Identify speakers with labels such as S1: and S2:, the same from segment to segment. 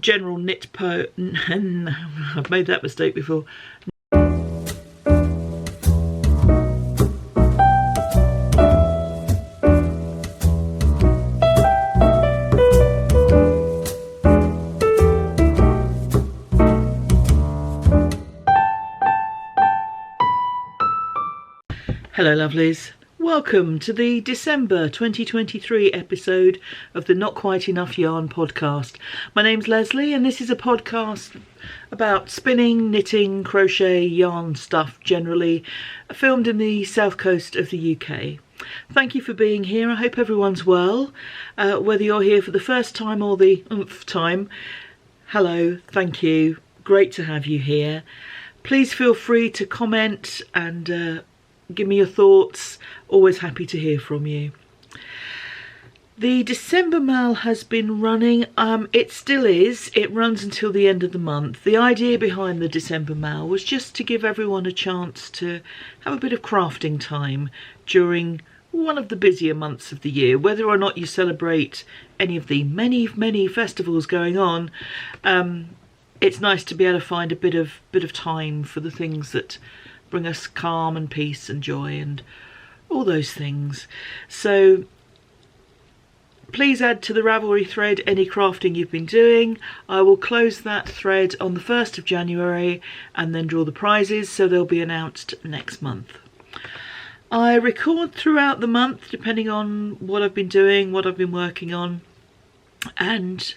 S1: general knit I've made that mistake before. Hello lovelies, welcome to the December 2023 episode of the Not Quite Enough Yarn podcast. My name's Leslie and this is a podcast about spinning, knitting, crochet, yarn stuff generally, filmed in the south coast of the UK. Thank you for being here. I hope everyone's well. Whether you're here for the first time or the th time, hello, thank you. Great to have you here. Please feel free to comment and give me your thoughts. Always happy to hear from you. The December MAL has been running. It still is. It runs until the end of the month. The idea behind the December MAL was just to give everyone a chance to have a bit of crafting time during one of the busier months of the year. Whether or not you celebrate any of the many festivals going on, it's nice to be able to find a bit of time for the things that bring us calm and peace and joy and all those things. So please add to the Ravelry thread any crafting you've been doing. I will close that thread on the 1st of January and then draw the prizes, so they'll be announced next month. I record throughout the month depending on what I've been doing, what I've been working on, and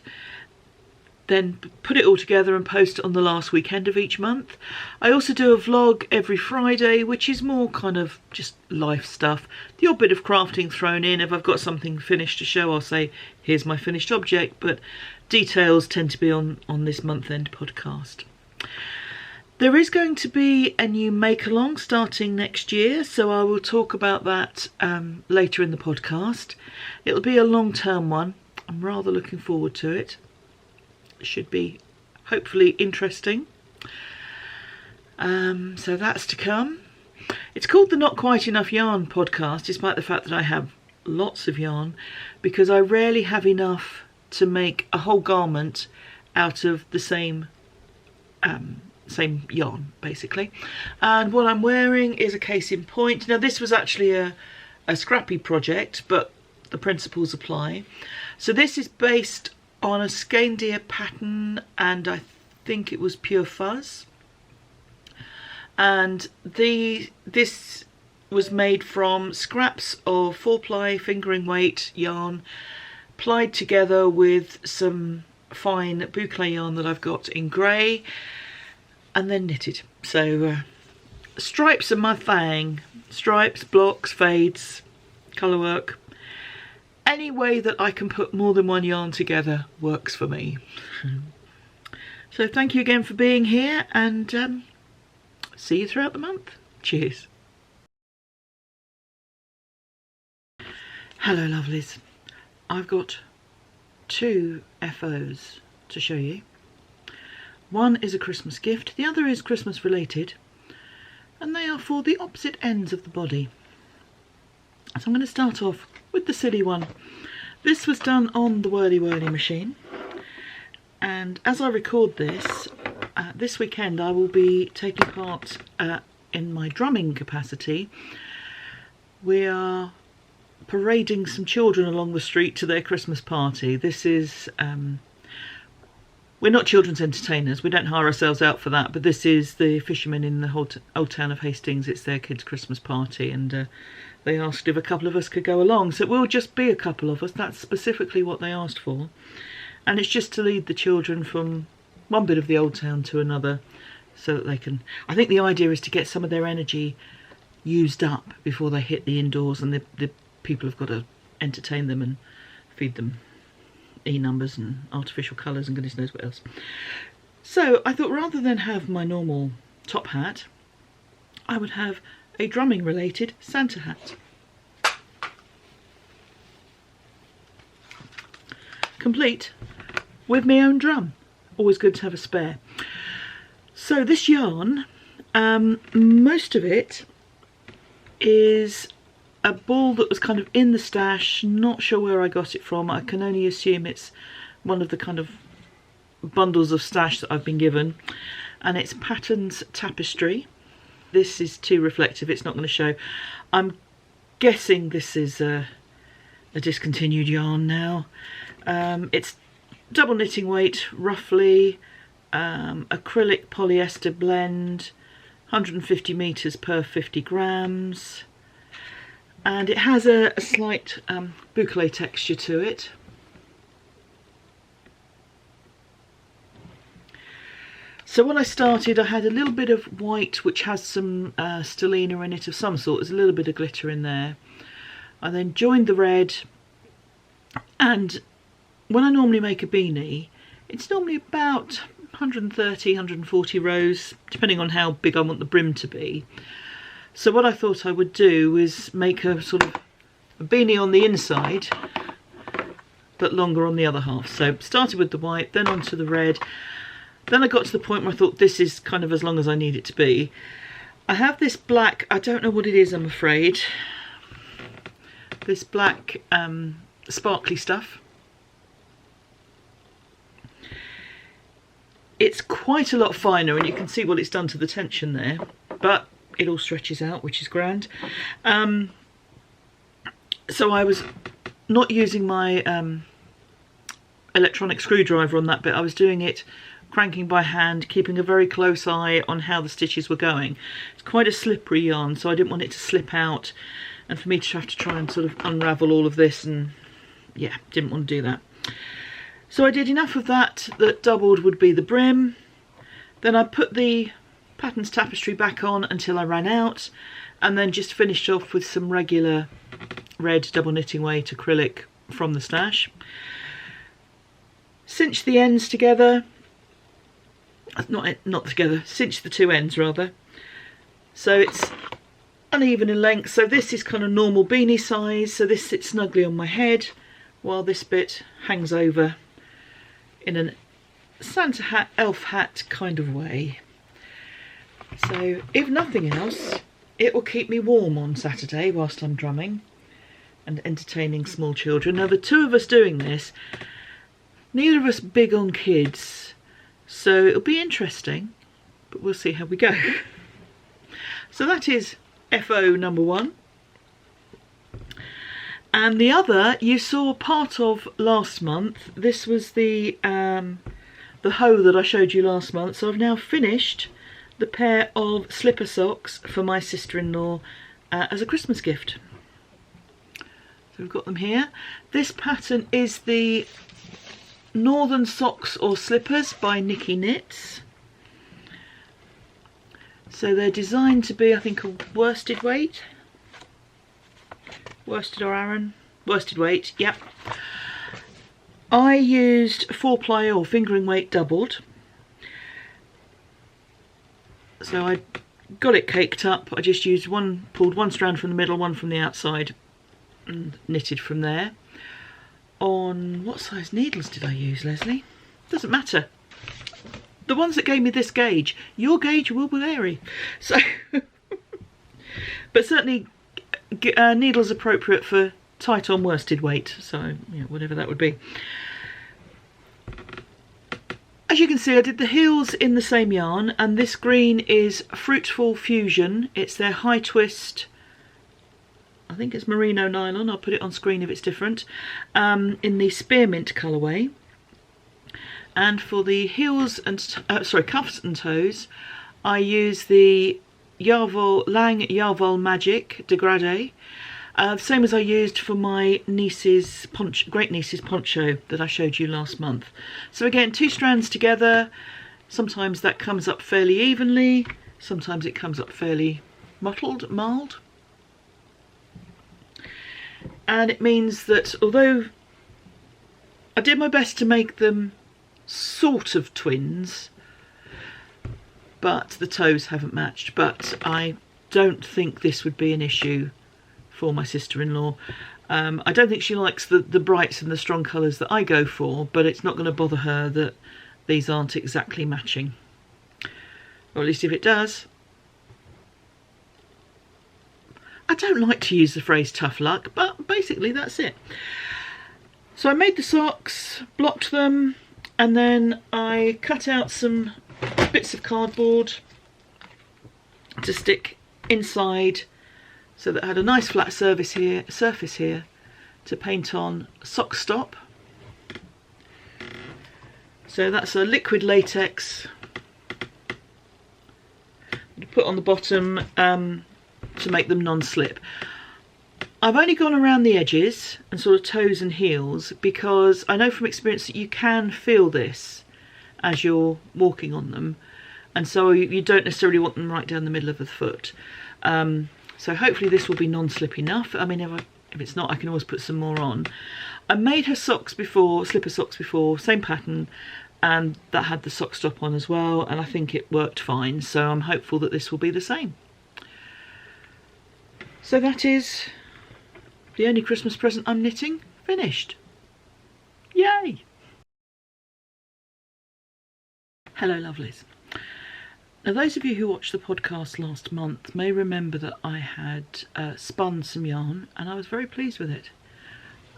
S1: then put it all together and post it on the last weekend of each month. I also do a vlog every Friday, which is more kind of just life stuff. The odd bit of crafting thrown in. If I've got something finished to show, I'll say, here's my finished object, but details tend to be on this month-end podcast. There is going to be a new make-along starting next year, so I will talk about that later in the podcast. It'll be a long-term one. I'm rather looking forward to it. Should be hopefully interesting. So that's to come. It's called the Not Quite Enough Yarn podcast, despite the fact that I have lots of yarn, because I rarely have enough to make a whole garment out of the same yarn, basically. And what I'm wearing is a case in point. Now this was actually a scrappy project, but the principles apply. So this is based on a Skeindeer pattern, and I think it was pure Fuzz. And this was made from scraps of 4-ply fingering weight yarn, plied together with some fine boucle yarn that I've got in grey, and then knitted. So stripes are my thing. Stripes, blocks, fades, colour work. Any way that I can put more than one yarn together works for me. So thank you again for being here, and see you throughout the month. Cheers. Hello lovelies. I've got two FOs to show you. One is a Christmas gift, the other is Christmas related, and they are for the opposite ends of the body. So I'm going to start off with the silly one. This was done on the Whirly Whirly machine, and as I record this, this weekend I will be taking part in my drumming capacity. We are parading some children along the street to their Christmas party. This is, we're not children's entertainers, we don't hire ourselves out for that, but this is the fishermen in the old town of Hastings. It's their kids' Christmas party, and they asked if a couple of us could go along, so it will just be a couple of us. That's specifically what they asked for. And it's just to lead the children from one bit of the old town to another, so that they can, I think the idea is to get some of their energy used up before they hit the indoors, and the people have got to entertain them and feed them E-numbers and artificial colours and goodness knows what else. So I thought, rather than have my normal top hat, I would have a drumming related Santa hat. Complete with my own drum. Always good to have a spare. So this yarn, most of it is a ball that was kind of in the stash, not sure where I got it from. I can only assume it's one of the kind of bundles of stash that I've been given, and it's Patterns Tapestry. This is too reflective, it's not going to show. I'm guessing this is a discontinued yarn now. It's double knitting weight roughly, acrylic polyester blend, 150 meters per 50 grams, and it has a slight boucle texture to it. So when I started, I had a little bit of white which has some stellina in it of some sort. There's a little bit of glitter in there. I then joined the red, and when I normally make a beanie, it's normally about 130, 140 rows, depending on how big I want the brim to be. So what I thought I would do is make a sort of a beanie on the inside, but longer on the other half. So started with the white, then onto the red. Then I got to the point where I thought this is kind of as long as I need it to be. I have this black, I don't know what it is, I'm afraid. This black sparkly stuff. It's quite a lot finer, and you can see what it's done to the tension there, but it all stretches out, which is grand. So I was not using my electronic screwdriver on that bit. I was doing it cranking by hand, keeping a very close eye on how the stitches were going. It's quite a slippery yarn, so I didn't want it to slip out and for me to have to try and sort of unravel all of this, and yeah, didn't want to do that. So I did enough of that doubled would be the brim. Then I put the Patterns Tapestry back on until I ran out, and then just finished off with some regular red double knitting weight acrylic from the stash. Cinched the ends together, not together, cinched the two ends rather. So it's uneven in length, so this is kind of normal beanie size, so this sits snugly on my head, while this bit hangs over in an Santa hat, elf hat kind of way. So if nothing else, it will keep me warm on Saturday whilst I'm drumming and entertaining small children. Now the two of us doing this, neither of us big on kids, so it'll be interesting, but we'll see how we go. So that is FO number 1. And the other you saw part of last month. This was the hoe that I showed you last month. So I've now finished the pair of slipper socks for my sister-in-law as a Christmas gift. So we've got them here. This pattern is the Northern Socks or Slippers by Nikki Knits. So they're designed to be, I think, a worsted weight. Worsted or Aran? Worsted weight, yep. I used 4-ply or fingering weight doubled. So I got it caked up. I just used pulled one strand from the middle, one from the outside, and knitted from there. On what size needles did I use, Leslie? Doesn't matter. The ones that gave me this gauge, your gauge will vary. So, but certainly needles appropriate for tight on worsted weight. So, yeah, whatever that would be. As you can see, I did the heels in the same yarn, and this green is Fruitful Fusion. It's their high twist, I think it's merino nylon, I'll put it on screen if it's different, in the spearmint colourway. And for the heels and cuffs and toes, I use the Lang Yarvol Magic Degradé, same as I used for my great niece's poncho that I showed you last month. So again, 2 strands together. Sometimes that comes up fairly evenly, sometimes it comes up fairly marled. And it means that although I did my best to make them sort of twins, but the toes haven't matched. But I don't think this would be an issue for my sister-in-law. I don't think she likes the brights and the strong colours that I go for, but it's not going to bother her that these aren't exactly matching. Or at least if it does. I don't like to use the phrase tough luck, but basically that's it. So I made the socks, blocked them, And then I cut out some bits of cardboard to stick inside so that I had a nice flat surface here to paint on sock stop. So that's a liquid latex to put on the bottom to make them non-slip. I've only gone around the edges and sort of toes and heels because I know from experience that you can feel this as you're walking on them, and so you don't necessarily want them right down the middle of the foot. So hopefully this will be non-slip enough. I mean, if it's not, I can always put some more on. I made her socks before, slipper socks before, same pattern, and that had the sock stop on as well, and I think it worked fine, so I'm hopeful that this will be the same. So that is the only Christmas present I'm knitting finished. Yay! Hello lovelies. Now those of you who watched the podcast last month may remember that I had spun some yarn and I was very pleased with it.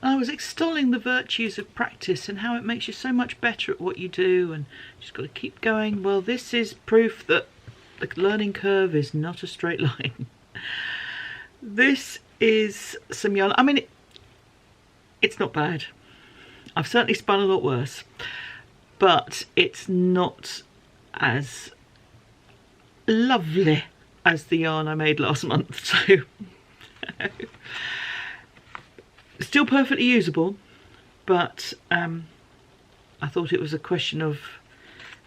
S1: I was extolling the virtues of practice and how it makes you so much better at what you do and you just got to keep going. Well, this is proof that the learning curve is not a straight line. This is some yarn. I mean, it's not bad. I've certainly spun a lot worse, but it's not as lovely as the yarn I made last month. So still perfectly usable, but I thought it was a question of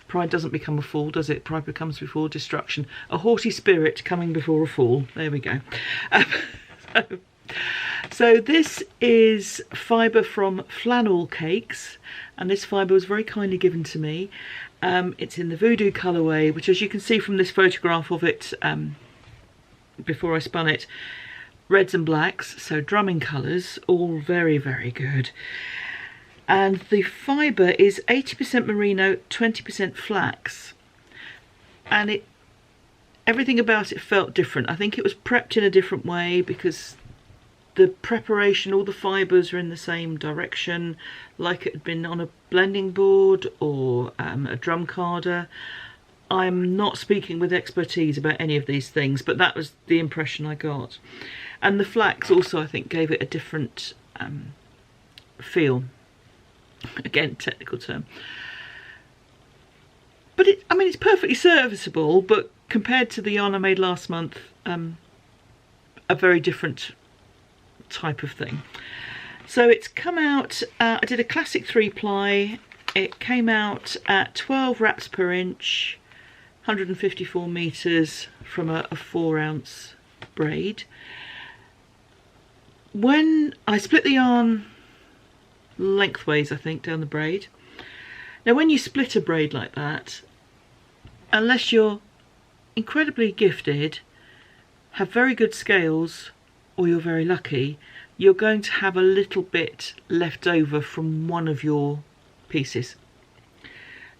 S1: pride doesn't become a fall, does it? Pride becomes before destruction. A haughty spirit coming before a fall. There we go. So this is fibre from Flannel Cakes, and this fibre was very kindly given to me. It's in the Voodoo colourway, which, as you can see from this photograph of it before I spun it, reds and blacks, so drumming colours, all very, very good. And the fibre is 80% merino, 20% flax, and everything about it felt different. I think it was prepped in a different way because the preparation, all the fibres are in the same direction, like it had been on a blending board or a drum carder. I'm not speaking with expertise about any of these things, but that was the impression I got. And the flax also, I think, gave it a different feel. Again, technical term. But I mean, it's perfectly serviceable, but compared to the yarn I made last month, a very different type of thing. So it's come out, I did a classic 3-ply. It came out at 12 wraps per inch, 154 meters from a 4-ounce braid. When I split the yarn lengthways, I think, down the braid. Now when you split a braid like that, unless you're incredibly gifted, have very good scales, or you're very lucky, you're going to have a little bit left over from one of your pieces.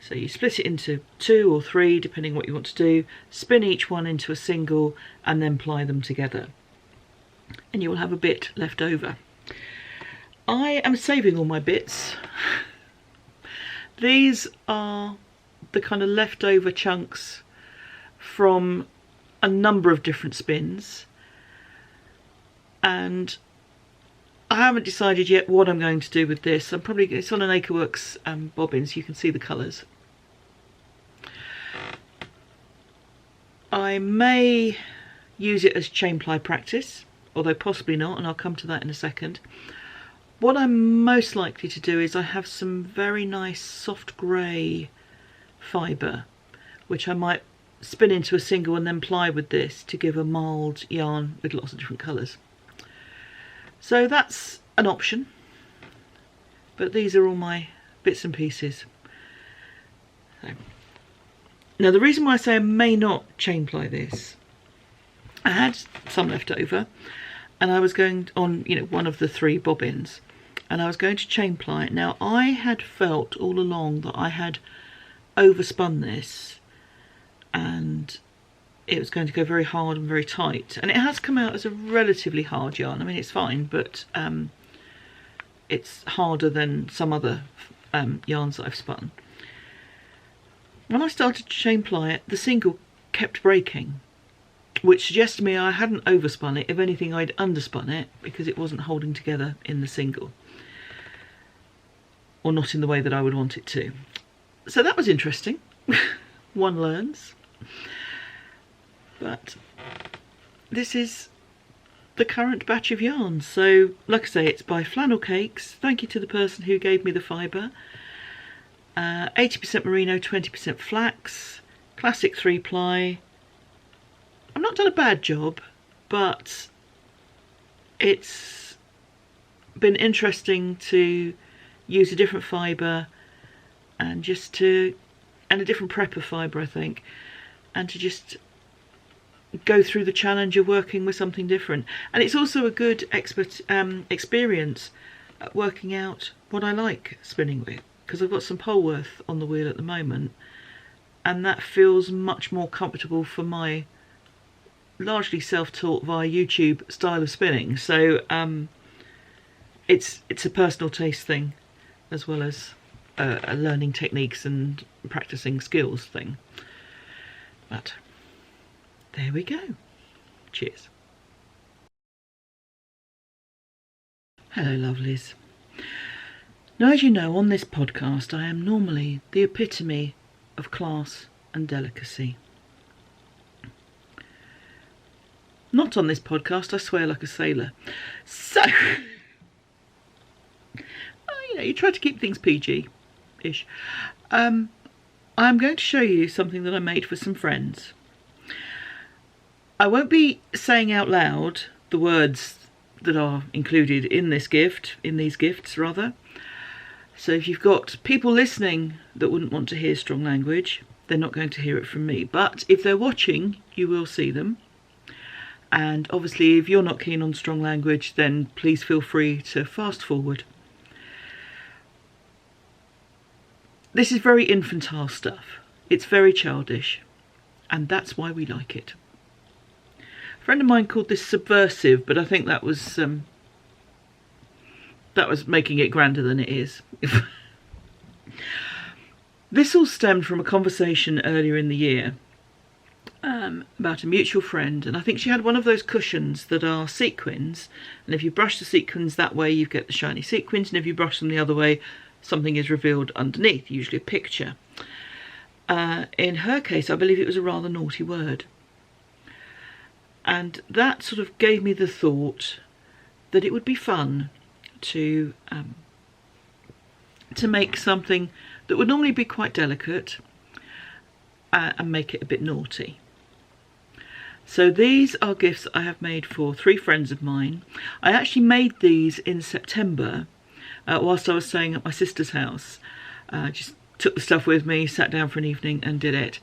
S1: So you split it into 2 or 3, depending what you want to do, spin each one into a single, and then ply them together. And you will have a bit left over. I am saving all my bits. These are the kind of leftover chunks from a number of different spins, and I haven't decided yet what I'm going to do with this. It's on an Acreworks bobbin, so you can see the colours. I may use it as chain ply practice, although possibly not, and I'll come to that in a second. What I'm most likely to do is I have some very nice soft grey fibre, which I might spin into a single and then ply with this to give a marled yarn with lots of different colours. So that's an option, but these are all my bits and pieces. So. Now the reason why I say I may not chain ply this, I had some left over and I was going on, one of the 3 bobbins, and I was going to chain ply it. Now I had felt all along that I had overspun this and it was going to go very hard and very tight, and it has come out as a relatively hard yarn. I mean, it's fine, but it's harder than some other yarns that I've spun. when I started to chain ply it, the single kept breaking, which suggests to me I hadn't overspun it. If anything, I'd underspun it because it wasn't holding together in the single, or not in the way that I would want it to. So that was interesting. One learns. But this is the current batch of yarns. So like I say, it's by Flannel Cakes. Thank you to the person who gave me the fibre. 80% merino, 20% flax, classic 3-ply. I've not done a bad job, but it's been interesting to use a different fibre and a different prep of fibre, I think, and to just go through the challenge of working with something different. And it's also a good experience at working out what I like spinning with, because I've got some Polworth on the wheel at the moment, and that feels much more comfortable for my largely self-taught via YouTube style of spinning. So it's a personal taste thing as well as a learning techniques and practicing skills thing. But there we go. Cheers. Hello lovelies. Now, as you know, on this podcast I am normally the epitome of class and delicacy. Not on this podcast, I swear like a sailor. So, you try to keep things PG-ish. I'm going to show you something that I made for some friends. I won't be saying out loud the words that are included in this gift, in these gifts rather. So if you've got people listening that wouldn't want to hear strong language, they're not going to hear it from me. But if they're watching, you will see them. And obviously if you're not keen on strong language, then please feel free to fast forward. This is very infantile stuff. It's very childish, and that's why we like it. A friend of mine called this subversive, but I think that was making it grander than it is. This all stemmed from a conversation earlier in the year about a mutual friend, and I think she had one of those cushions that are sequins, and if you brush the sequins that way you get the shiny sequins, and if you brush them the other way something is revealed underneath, usually a picture. In her case I believe it was a rather naughty word, and that sort of gave me the thought that it would be fun to make something that would normally be quite delicate and make it a bit naughty. So these are gifts I have made for 3 friends of mine. I actually made these in September whilst I was staying at my sister's house. Just took the stuff with me, sat down for an evening and did it.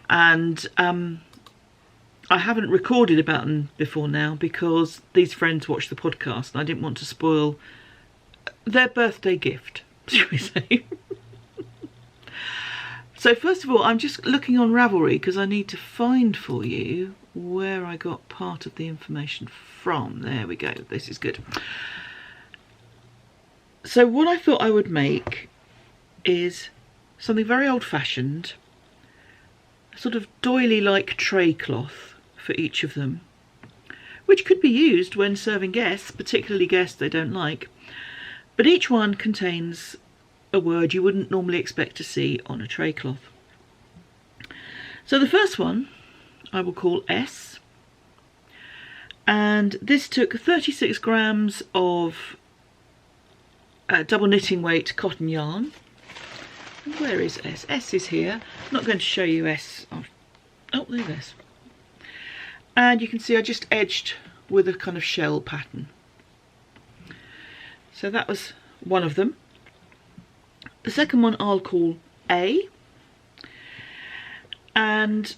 S1: And I haven't recorded about them before now because these friends watch the podcast and I didn't want to spoil their birthday gift, shall we say. So first of all, I'm just looking on Ravelry because I need to find for you where I got part of the information from. There we go, this is good. So what I thought I would make is something very old-fashioned, a sort of doily-like tray cloth for each of them, which could be used when serving guests, particularly guests they don't like, but each one contains a word you wouldn't normally expect to see on a tray cloth. So the first one I will call S, and this took 36 grams of double knitting weight cotton yarn. And where is S? S is here. I'm not going to show you S. Oh, there's S. And you can see I just edged with a kind of shell pattern. So that was one of them. The second one I'll call A, and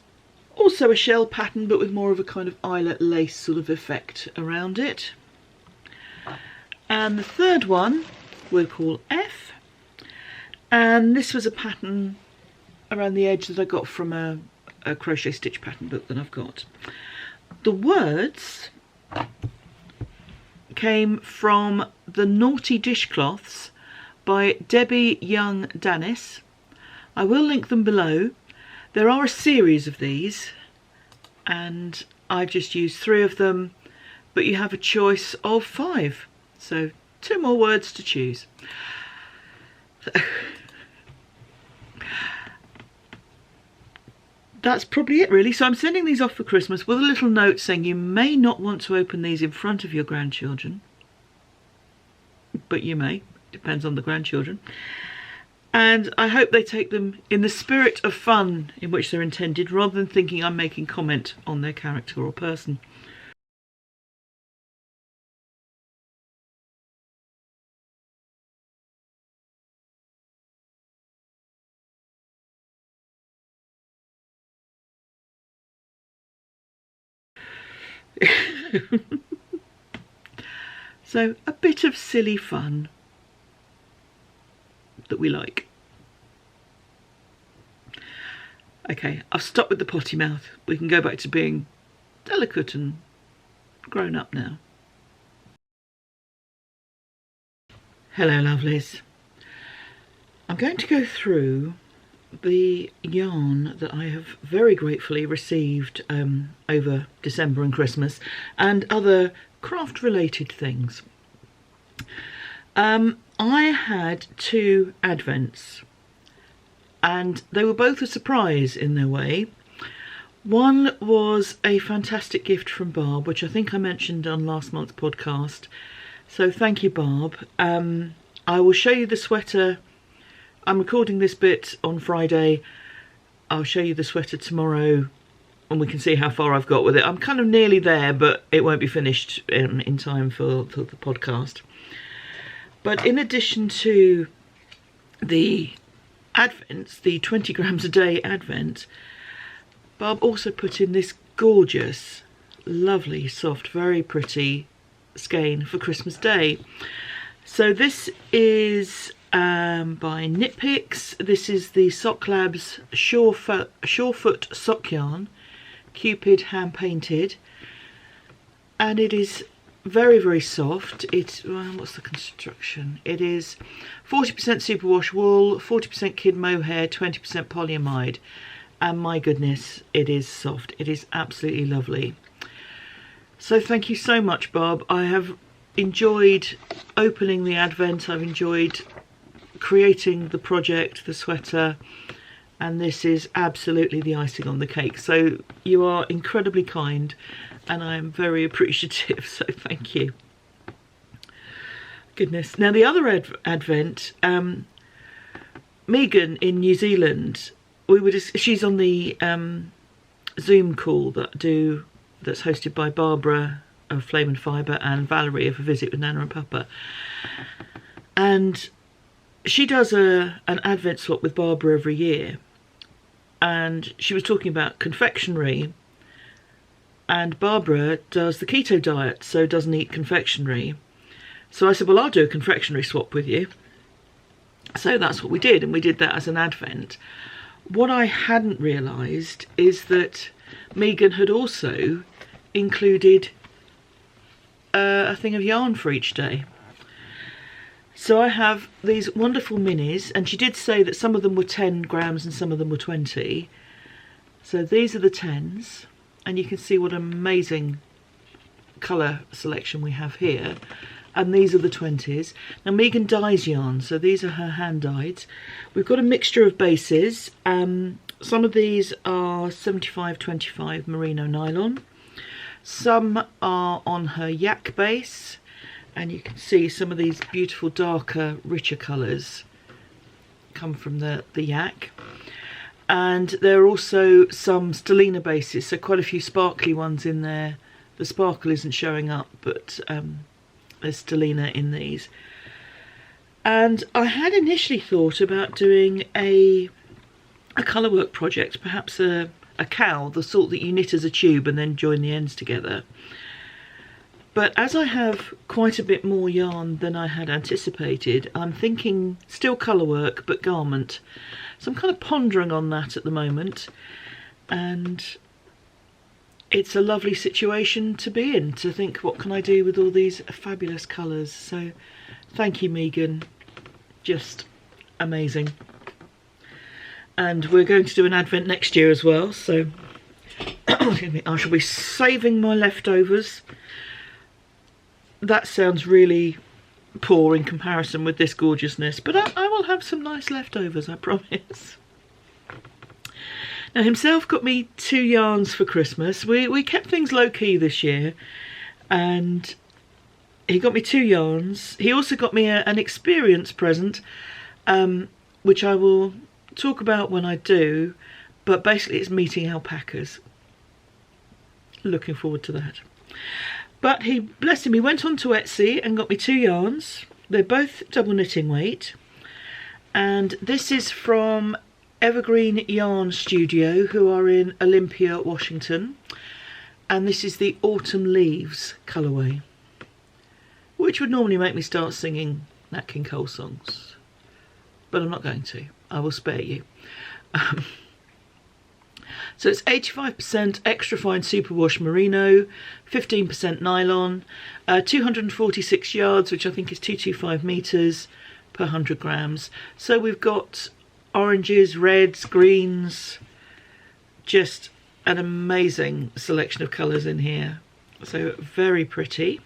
S1: also a shell pattern but with more of a kind of eyelet lace sort of effect around it. And the third one we'll call F, and this was a pattern around the edge that I got from a crochet stitch pattern book that I've got. The words came from the Naughty Dishcloths by Debbie Young Danis. I will link them below, There are a series of these and I've just used 3 of them, but you have a choice of 5, so 2 more words to choose. That's probably it really. So I'm sending these off for Christmas with a little note saying you may not want to open these in front of your grandchildren, but you may, depends on the grandchildren. And I hope they take them in the spirit of fun in which they're intended, rather than thinking I'm making comment on their character or person. So a bit of silly fun that we like. Okay, I've stopped with the potty mouth. We can go back to being delicate and grown up now. Hello lovelies. I'm going to go through the yarn that I have very gratefully received over December and Christmas and other craft related things. I had 2 advents and they were both a surprise in their way. One was a fantastic gift from Barb, which I think I mentioned on last month's podcast, so thank you Barb. I will show you the sweater. I'm recording this bit on Friday. I'll show you the sweater tomorrow and we can see how far I've got with it. I'm kind of nearly there, but it won't be finished in time for the podcast. But in addition to the advents, the 20 grams a day advent, Barb also put in this gorgeous, lovely, soft, very pretty skein for Christmas Day. So this is by Knit Picks. This is the Sock Labs Surefoot sock yarn, Cupid hand painted, and it is very, very soft. What's the construction? It is 40% superwash wool, 40% kid mohair, 20% polyamide, and my goodness, it is soft. It is absolutely lovely. So thank you so much, Barb. I have enjoyed opening the advent. I've enjoyed creating the project, the sweater, and this is absolutely the icing on the cake. So you are incredibly kind and I am very appreciative, so thank you. Goodness. Now the other advent, Megan in New Zealand, she's on the Zoom call that's hosted by Barbara of Flame and Fibre and Valerie of A Visit with Nana and Papa, and she does an advent swap with Barbara every year, and she was talking about confectionery, and Barbara does the keto diet, so doesn't eat confectionery. So I said, well, I'll do a confectionery swap with you. So that's what we did, and we did that as an advent. What I hadn't realised is that Megan had also included a thing of yarn for each day. So I have these wonderful minis, and she did say that some of them were 10 grams and some of them were 20. So these are the 10s, and you can see what an amazing colour selection we have here. And these are the 20s. Now Megan dyes yarn, so these are her hand dyed. We've got a mixture of bases. Some of these are 75-25 merino nylon. Some are on her yak base, and you can see some of these beautiful darker, richer colours come from the yak. And there are also some stellina bases, so quite a few sparkly ones in there. The sparkle isn't showing up, but there's stellina in these. And I had initially thought about doing a colourwork project, perhaps a cowl, the sort that you knit as a tube and then join the ends together. But as I have quite a bit more yarn than I had anticipated, I'm thinking still colourwork but garment. So I'm kind of pondering on that at the moment, and it's a lovely situation to be in, to think what can I do with all these fabulous colours. So thank you Megan, just amazing. And we're going to do an advent next year as well, so I shall be saving my leftovers. That sounds really poor in comparison with this gorgeousness, but I will have some nice leftovers, I promise. Now, himself got me 2 yarns for Christmas. We kept things low-key this year, and he got me 2 yarns. He also got me an experience present, which I will talk about when I do, but basically it's meeting alpacas. Looking forward to that. But he, bless him, he went on to Etsy and got me 2 yarns. They're both double knitting weight, and this is from Evergreen Yarn Studio, who are in Olympia, Washington, and this is the Autumn Leaves colourway, which would normally make me start singing Nat King Cole songs, but I'm not going to. I will spare you. So it's 85% extra fine superwash merino, 15% nylon, 246 yards, which I think is 225 metres per 100 grams. So we've got oranges, reds, greens, just an amazing selection of colours in here. So very pretty.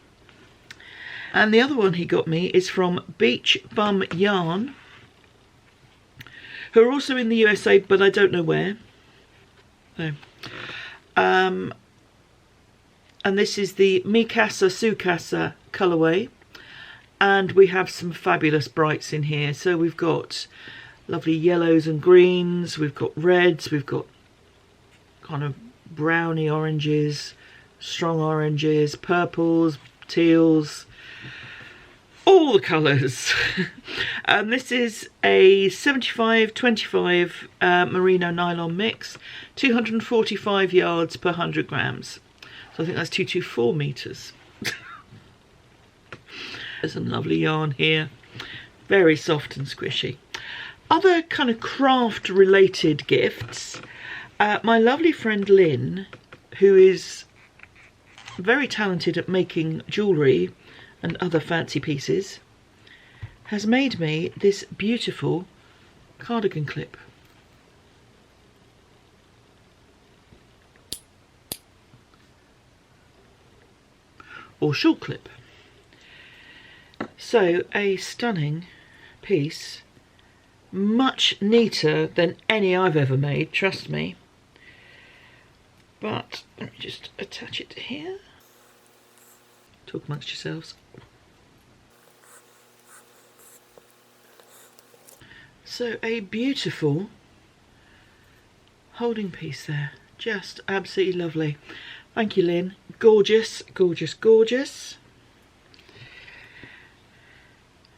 S1: And the other one he got me is from Beach Bum Yarn, who are also in the USA, but I don't know where. So, and this is the Mikasa Sukasa colourway, and we have some fabulous brights in here. So we've got lovely yellows and greens, we've got reds, we've got kind of browny oranges, strong oranges, purples, teals, all the colours. And this is a 75-25 merino nylon mix, 245 yards per 100 grams. So I think that's 224 metres. There's some lovely yarn here, very soft and squishy. Other kind of craft related gifts, my lovely friend Lynn, who is very talented at making jewellery and other fancy pieces, has made me this beautiful cardigan clip. Or shawl clip. So a stunning piece, much neater than any I've ever made, trust me. But let me just attach it to here. Talk amongst yourselves. So a beautiful holding piece there, just absolutely lovely. Thank you, Lynn. Gorgeous, gorgeous, gorgeous.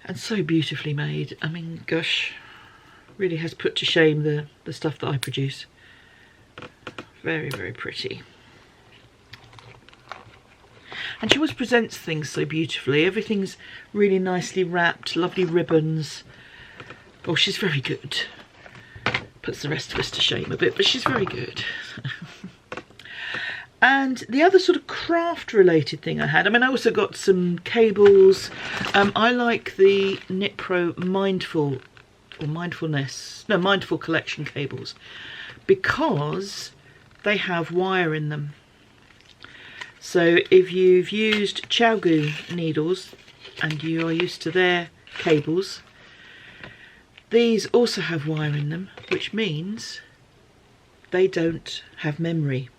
S1: And so beautifully made. I mean, gosh, really has put to shame the stuff that I produce. Very, very pretty. And she always presents things so beautifully. Everything's really nicely wrapped, lovely ribbons. Oh, she's very good. Puts the rest of us to shame a bit, but she's very good. And the other sort of craft related thing I had, I mean, I also got some cables. I like the Knit Pro Mindful Collection cables, because they have wire in them. So if you've used Chowgu needles and you are used to their cables, these also have wire in them, which means they don't have memory.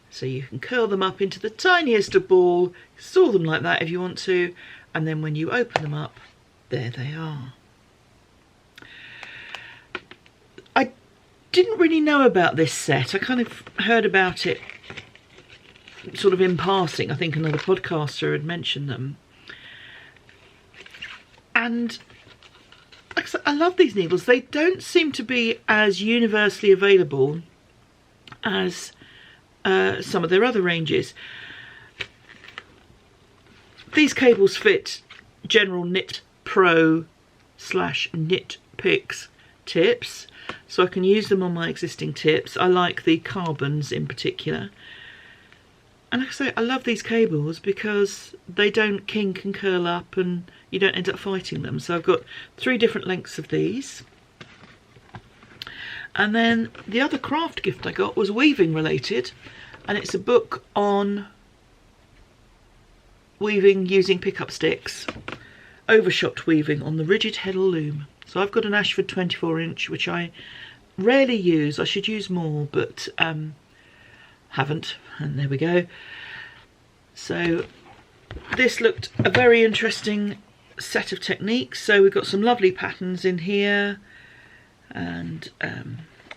S1: So you can curl them up into the tiniest of ball, store them like that if you want to, and then when you open them up, there they are. I didn't really know about this set. I kind of heard about it sort of in passing. I think another podcaster had mentioned them. And I love these needles. They don't seem to be as universally available as some of their other ranges. These cables fit general Knit Pro / Knit Picks tips, so I can use them on my existing tips. I like the carbons in particular. And like I say, I love these cables because they don't kink and curl up and you don't end up fighting them. So I've got 3 different lengths of these. And then the other craft gift I got was weaving related, and it's a book on weaving using pickup sticks, overshot weaving on the rigid heddle loom. So I've got an Ashford 24-inch, which I rarely use. I should use more, but haven't, and there we go. So this looked a very interesting set of techniques. So we've got some lovely patterns in here, and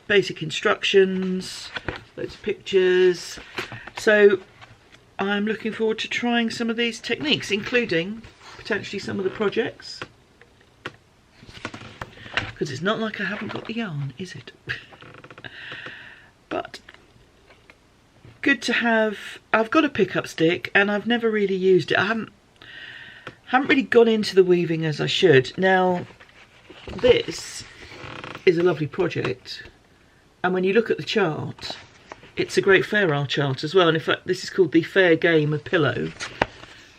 S1: basic instructions, loads of pictures. So I'm looking forward to trying some of these techniques, including potentially some of the projects, because it's not like I haven't got the yarn, is it? But good to have. I've got a pickup stick and I've never really used it. I haven't really gone into the weaving as I should. Now this is a lovely project, and when you look at the chart, it's a great Fair Isle chart as well. And in fact, this is called the Fair Game of Pillow,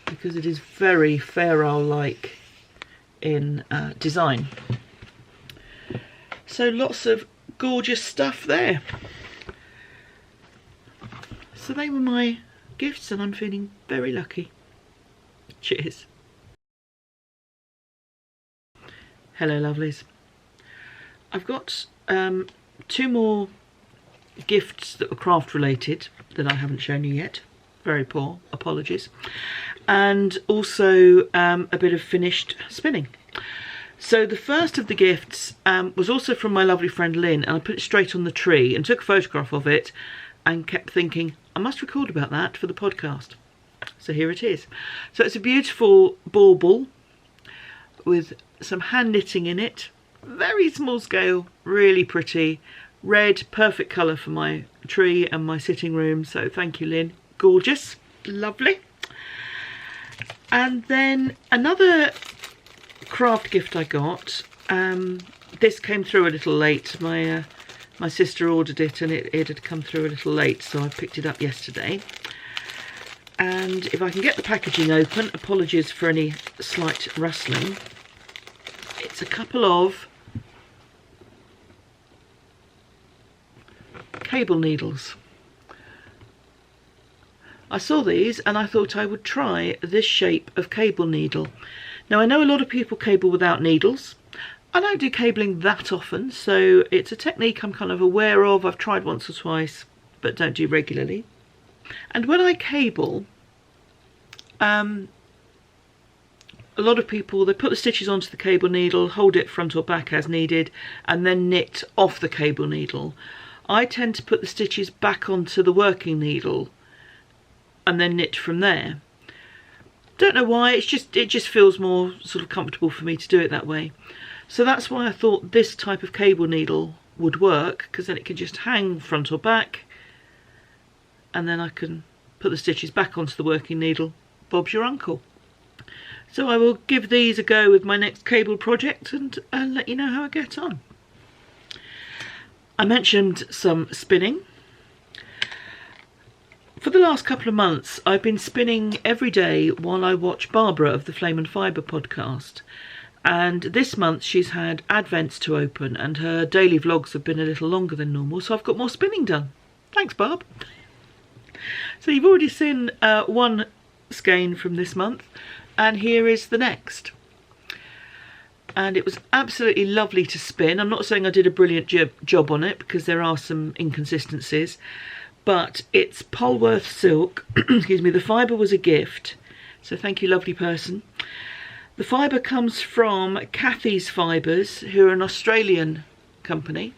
S1: because it is very Fair Isle like in design. So lots of gorgeous stuff there. So they were my gifts, and I'm feeling very lucky. Cheers. Hello lovelies. I've got 2 more gifts that were craft related that I haven't shown you yet. Very poor, apologies. And also a bit of finished spinning. So the first of the gifts was also from my lovely friend Lynn, and I put it straight on the tree and took a photograph of it and kept thinking, I must record about that for the podcast. So here it is. So it's a beautiful bauble with some hand knitting in it. Very small scale, really pretty. Red, perfect colour for my tree and my sitting room. So thank you, Lynn. Gorgeous. Lovely. And then another craft gift I got. This came through a little late. My sister ordered it, and it had come through a little late, so I picked it up yesterday. And if I can get the packaging open, apologies for any slight rustling. It's a couple of cable needles. I saw these and I thought I would try this shape of cable needle. Now I know a lot of people cable without needles. I don't do cabling that often, so it's a technique I'm kind of aware of. I've tried once or twice, but don't do regularly. And when I cable, a lot of people, they put the stitches onto the cable needle, hold it front or back as needed, and then knit off the cable needle. I tend to put the stitches back onto the working needle and then knit from there. Don't know why, it just feels more sort of comfortable for me to do it that way. So that's why I thought this type of cable needle would work, because then it can just hang front or back, and then I can put the stitches back onto the working needle. Bob's your uncle. So I will give these a go with my next cable project and let you know how I get on. I mentioned some spinning. For the last couple of months, I've been spinning every day while I watch Barbara of the Flame and Fibre podcast. And this month she's had Advents to open, and her daily vlogs have been a little longer than normal, so I've got more spinning done. Thanks, Barb. So you've already seen one skein from this month, and here is the next. And it was absolutely lovely to spin. I'm not saying I did a brilliant job on it, because there are some inconsistencies, but it's Polworth silk. Excuse me, the fibre was a gift, so thank you, lovely person. The fibre comes from Kathy's Fibres, who are an Australian company.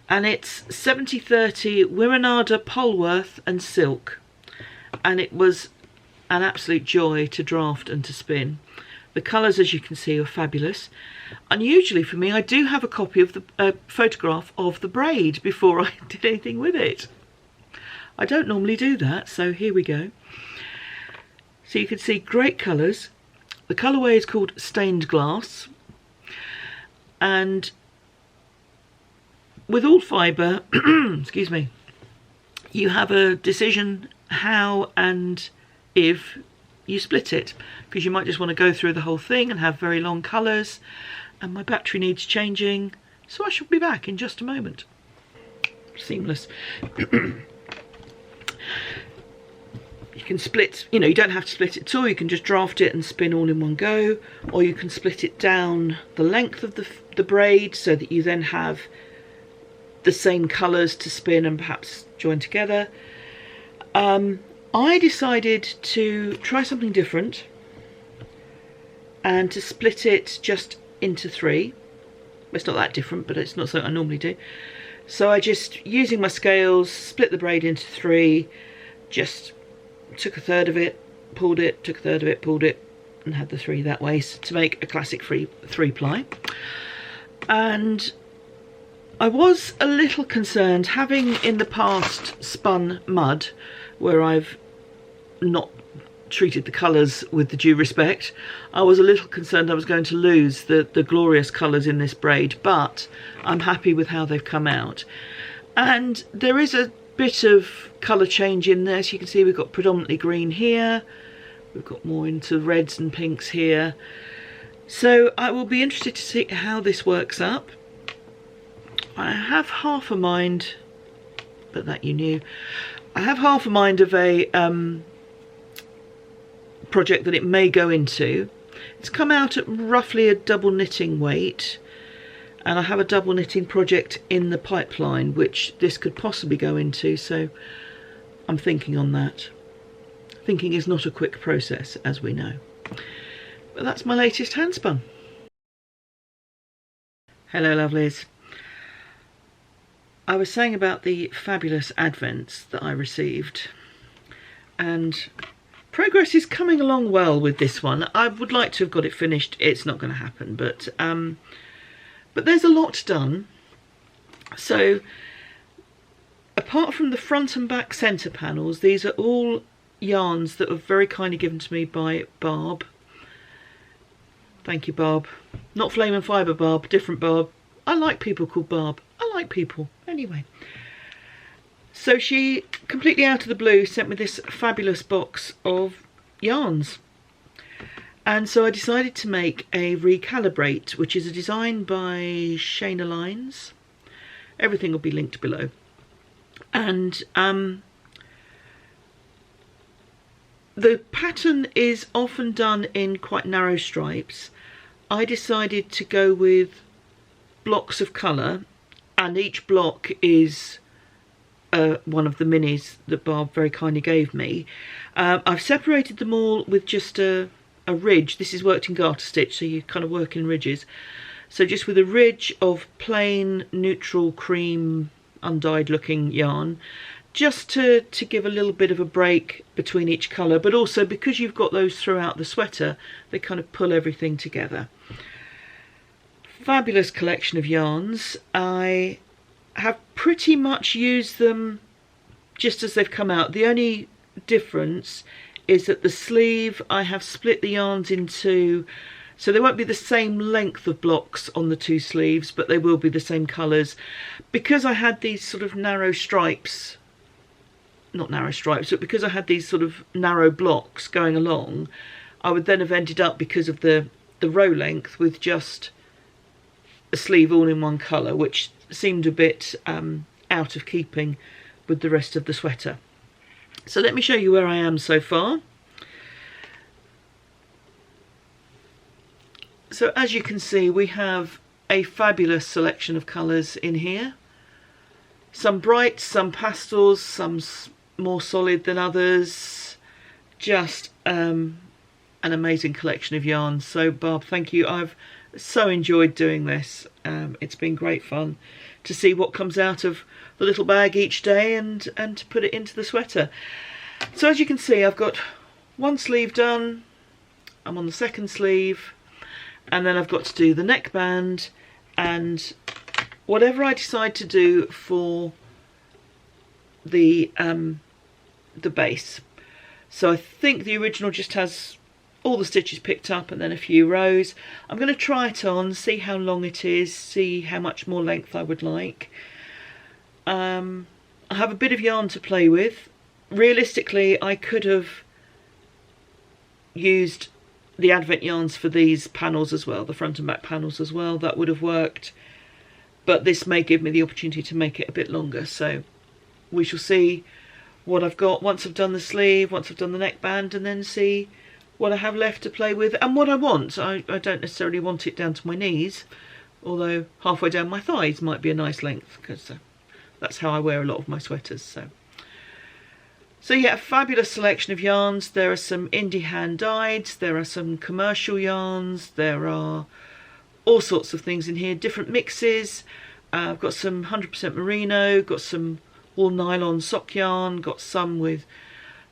S1: And it's 70/30 Wiranada, Polworth and silk. And it was an absolute joy to draft and to spin. The colours, as you can see, are fabulous. Unusually for me, I do have a copy of the photograph of the braid before I did anything with it. I don't normally do that, so here we go. So you can see great colours. The colourway is called Stained Glass. And with all fibre, excuse me, you have a decision how and if you split it, because you might just want to go through the whole thing and have very long colours. And my battery needs changing, so I shall be back in just a moment. Seamless. You can split, you know, you don't have to split it at all. You can just draft it and spin all in one go, or you can split it down the length of the braid so that you then have the same colours to spin and perhaps join together. I decided to try something different and to split it just into 3. It's not that different, but it's not something I normally do. So I just, using my scales, split the braid into 3, just took a third of it, pulled it, took a third of it, pulled it, and had the 3 that way to make a classic 3-ply. And I was a little concerned, having in the past spun mud, where I've not treated the colours with the due respect. I was a little concerned I was going to lose the glorious colours in this braid, but I'm happy with how they've come out. And there is a bit of colour change in there. So you can see we've got predominantly green here, we've got more into reds and pinks here. So I will be interested to see how this works up. I have half a mind, but that you knew, I have half a mind of a project that it may go into. It's come out at roughly a double knitting weight, and I have a double knitting project in the pipeline which this could possibly go into, so I'm thinking on that. Thinking is not a quick process, as we know. But that's my latest handspun. Hello lovelies. I was saying about the fabulous advents that I received, and progress is coming along well with this one. I would like to have got it finished. It's not going to happen, but there's a lot done. So apart from the front and back centre panels, these are all yarns that were very kindly given to me by Barb. Thank you, Barb. Not Flame and Fibre Barb, different Barb. I like people called Barb. I like people. Anyway. So she, completely out of the blue, sent me this fabulous box of yarns. And so I decided to make a Recalibrate, which is a design by Shayna Lines. Everything will be linked below. And the pattern is often done in quite narrow stripes. I decided to go with blocks of colour, and each block is one of the minis that Barb very kindly gave me. I've separated them all with just a ridge. This is worked in garter stitch, so you kind of work in ridges. So just with a ridge of plain neutral cream undyed looking yarn, just to give a little bit of a break between each colour, but also because you've got those throughout the sweater, they kind of pull everything together. Fabulous collection of yarns. I have pretty much used them just as they've come out. The only difference is that the sleeve, I have split the yarns into, so they won't be the same length of blocks on the two sleeves, but they will be the same colours. Because I had these sort of narrow stripes, not narrow stripes, but because I had these sort of narrow blocks going along, I would then have ended up, because of the row length, with just a sleeve all in one colour, which seemed a bit out of keeping with the rest of the sweater. So let me show you where I am so far. So as you can see, we have a fabulous selection of colours in here. Some bright, some pastels, some more solid than others. Just an amazing collection of yarns. So Barb, thank you. I've so enjoyed doing this. It's been great fun to see what comes out of the little bag each day and to put it into the sweater. So as you can see, I've got one sleeve done, I'm on the second sleeve, and then I've got to do the neckband and whatever I decide to do for the base. So I think the original just has all the stitches picked up and then a few rows. I'm going to try it on, see how long it is, see how much more length I would like. I have a bit of yarn to play with. Realistically, I could have used the Advent yarns for these panels as well, the front and back panels as well, that would have worked. But this may give me the opportunity to make it a bit longer, so we shall see what I've got once I've done the sleeve, once I've done the neckband, and then see what I have left to play with and what I want. I don't necessarily want it down to my knees, although halfway down my thighs might be a nice length, because that's how I wear a lot of my sweaters. So yeah, a fabulous selection of yarns. There are some indie hand dyed, there are some commercial yarns, there are all sorts of things in here, different mixes. I've got some 100% merino, got some wool nylon sock yarn, got some with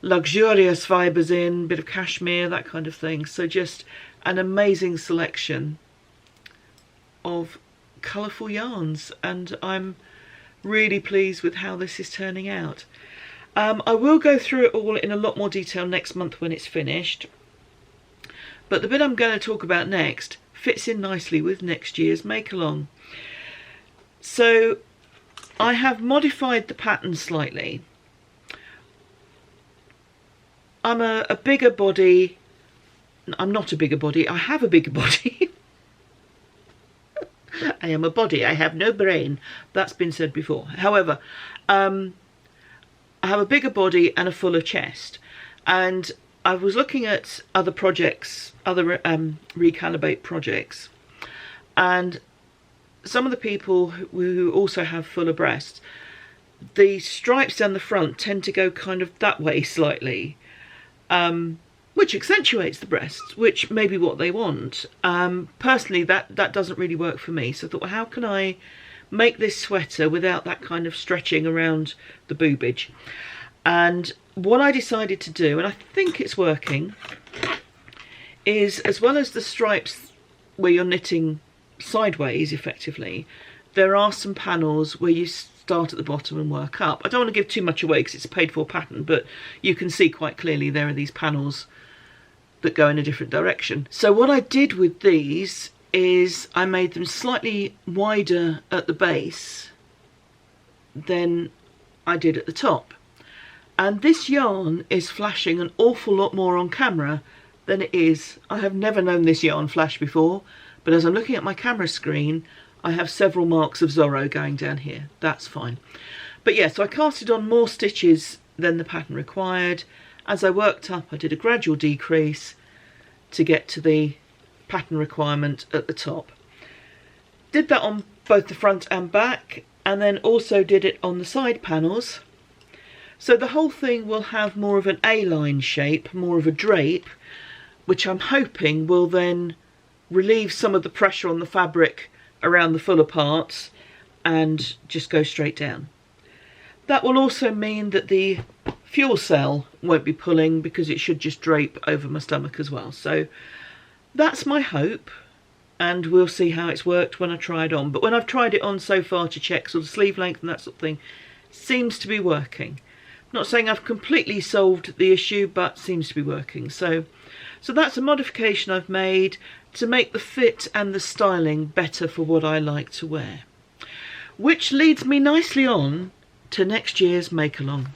S1: luxurious fibres in, bit of cashmere, that kind of thing. So just an amazing selection of colourful yarns, and I'm really pleased with how this is turning out. I will go through it all in a lot more detail next month when it's finished, but the bit I'm going to talk about next fits in nicely with next year's make along. So I have modified the pattern slightly. I'm a bigger body. I'm not a bigger body. I have a bigger body. I am a body. I have no brain. That's been said before. However, I have a bigger body and a fuller chest. And I was looking at other projects, other recalibrate projects, and some of the people who also have fuller breasts, the stripes down the front tend to go kind of that way slightly, which accentuates the breasts, which may be what they want. Personally, that doesn't really work for me. So I thought, well, how can I make this sweater without that kind of stretching around the boobage? And what I decided to do, and I think it's working, is as well as the stripes where you're knitting sideways effectively, there are some panels where you start at the bottom and work up. I don't want to give too much away because it's a paid for pattern, but you can see quite clearly there are these panels that go in a different direction. So what I did with these is I made them slightly wider at the base than I did at the top. And this yarn is flashing an awful lot more on camera than it is. I have never known this yarn flash before, but as I'm looking at my camera screen, I have several marks of Zorro going down here. That's fine. But yeah, so I casted on more stitches than the pattern required. As I worked up, I did a gradual decrease to get to the pattern requirement at the top. Did that on both the front and back, and then also did it on the side panels. So the whole thing will have more of an A-line shape, more of a drape, which I'm hoping will then relieve some of the pressure on the fabric around the fuller parts and just go straight down. That will also mean that the fuel cell won't be pulling, because it should just drape over my stomach as well. So that's my hope, and we'll see how it's worked when I try it on. But when I've tried it on so far to check sort of sleeve length and that sort of thing, seems to be working. Not saying I've completely solved the issue, but seems to be working. So that's a modification I've made to make the fit and the styling better for what I like to wear. Which leads me nicely on to next year's make-along.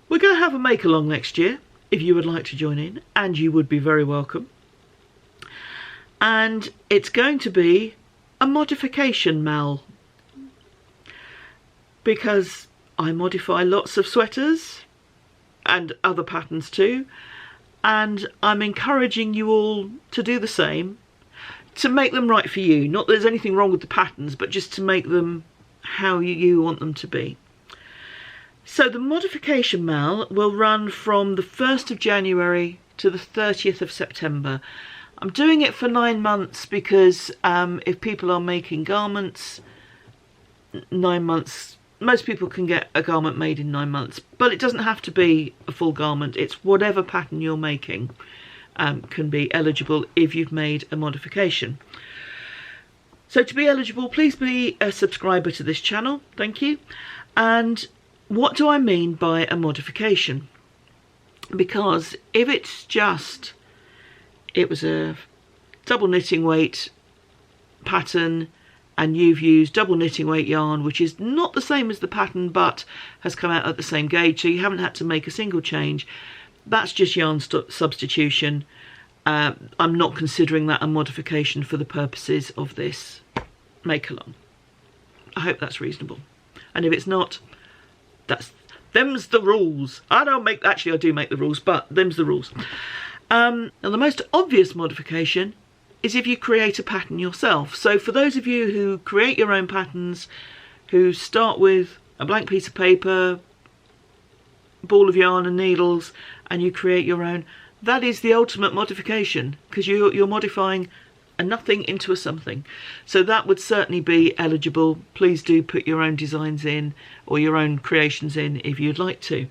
S1: We're going to have a make-along next year, if you would like to join in, and you would be very welcome. And it's going to be a modification MAL, because I modify lots of sweaters and other patterns too, and I'm encouraging you all to do the same, to make them right for you. Not that there's anything wrong with the patterns, but just to make them how you want them to be. So the modification MAL will run from the 1st of January to the 30th of September. I'm doing it for 9 months because if people are making garments, 9 months, most people can get a garment made in 9 months, but it doesn't have to be a full garment. It's whatever pattern you're making can be eligible if you've made a modification. So to be eligible, please be a subscriber to this channel. Thank you. And what do I mean by a modification? Because if it's just, it was a double knitting weight pattern and you've used double knitting weight yarn, which is not the same as the pattern but has come out at the same gauge, so you haven't had to make a single change, That's just yarn substitution. I'm not considering that a modification for the purposes of this make along. I hope that's reasonable. And if it's not, them's the rules. I do make the rules, but them's the rules. Now the most obvious modification is if you create a pattern yourself. So for those of you who create your own patterns, who start with a blank piece of paper, ball of yarn and needles, and you create your own, that is the ultimate modification, because you're modifying a nothing into a something. So that would certainly be eligible. Please do put your own designs in, or your own creations in, if you'd like to.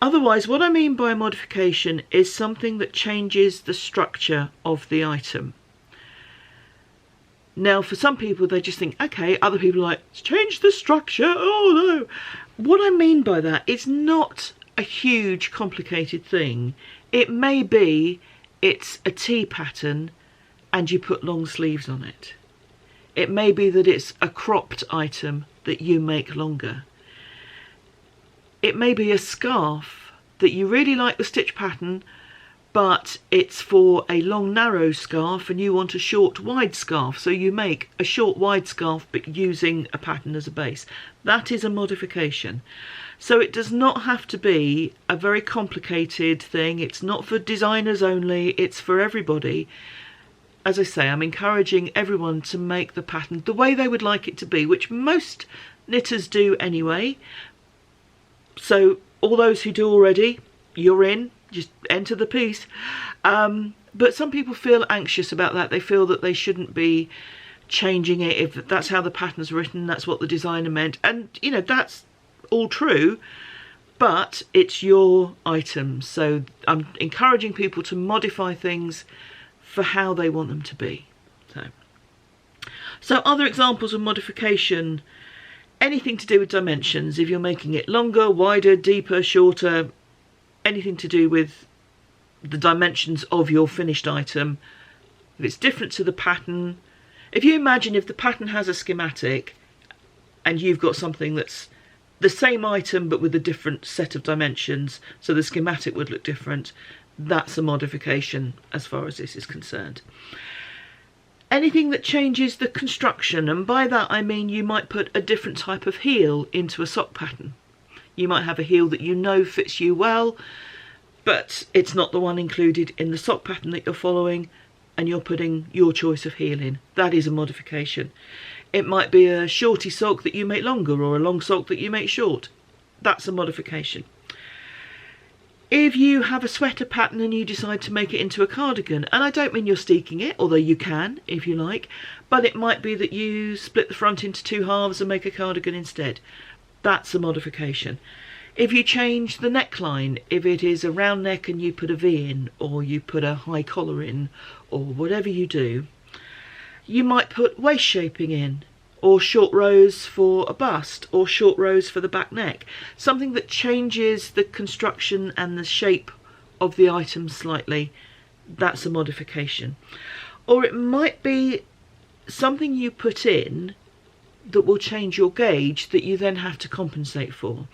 S1: Otherwise, what I mean by a modification is something that changes the structure of the item. Now, for some people, they just think, okay. Other people are like, change the structure. Oh no. What I mean by that, it's not a huge complicated thing. It may be it's a tee pattern and you put long sleeves on it. It may be that it's a cropped item that you make longer. It may be a scarf that you really like the stitch pattern, but it's for a long narrow scarf and you want a short wide scarf, so you make a short wide scarf but using a pattern as a base. That is a modification. So it does not have to be a very complicated thing. It's not for designers only, it's for everybody. As I say, I'm encouraging everyone to make the pattern the way they would like it to be, which most knitters do anyway. So all those who do already, you're in, just enter the piece. But some people feel anxious about that. They feel that they shouldn't be changing it. If that's how the pattern's written, that's what the designer meant. And, you know, that's all true, but it's your item. So I'm encouraging people to modify things for how they want them to be. So other examples of modification, anything to do with dimensions. If you're making it longer, wider, deeper, shorter, anything to do with the dimensions of your finished item. If it's different to the pattern, if you imagine if the pattern has a schematic and you've got something that's the same item but with a different set of dimensions, so the schematic would look different, that's a modification as far as this is concerned. Anything that changes the construction, and by that I mean you might put a different type of heel into a sock pattern. You might have a heel that you know fits you well, but it's not the one included in the sock pattern that you're following, and you're putting your choice of heel in. That is a modification. It might be a shorty sock that you make longer, or a long sock that you make short. That's a modification. If you have a sweater pattern and you decide to make it into a cardigan, and I don't mean you're steeking it, although you can if you like, but it might be that you split the front into two halves and make a cardigan instead. That's a modification. If you change the neckline, if it is a round neck and you put a V in, or you put a high collar in, or whatever you do, you might put waist shaping in, or short rows for a bust, or short rows for the back neck. Something that changes the construction and the shape of the item slightly, that's a modification. Or it might be something you put in that will change your gauge that you then have to compensate for.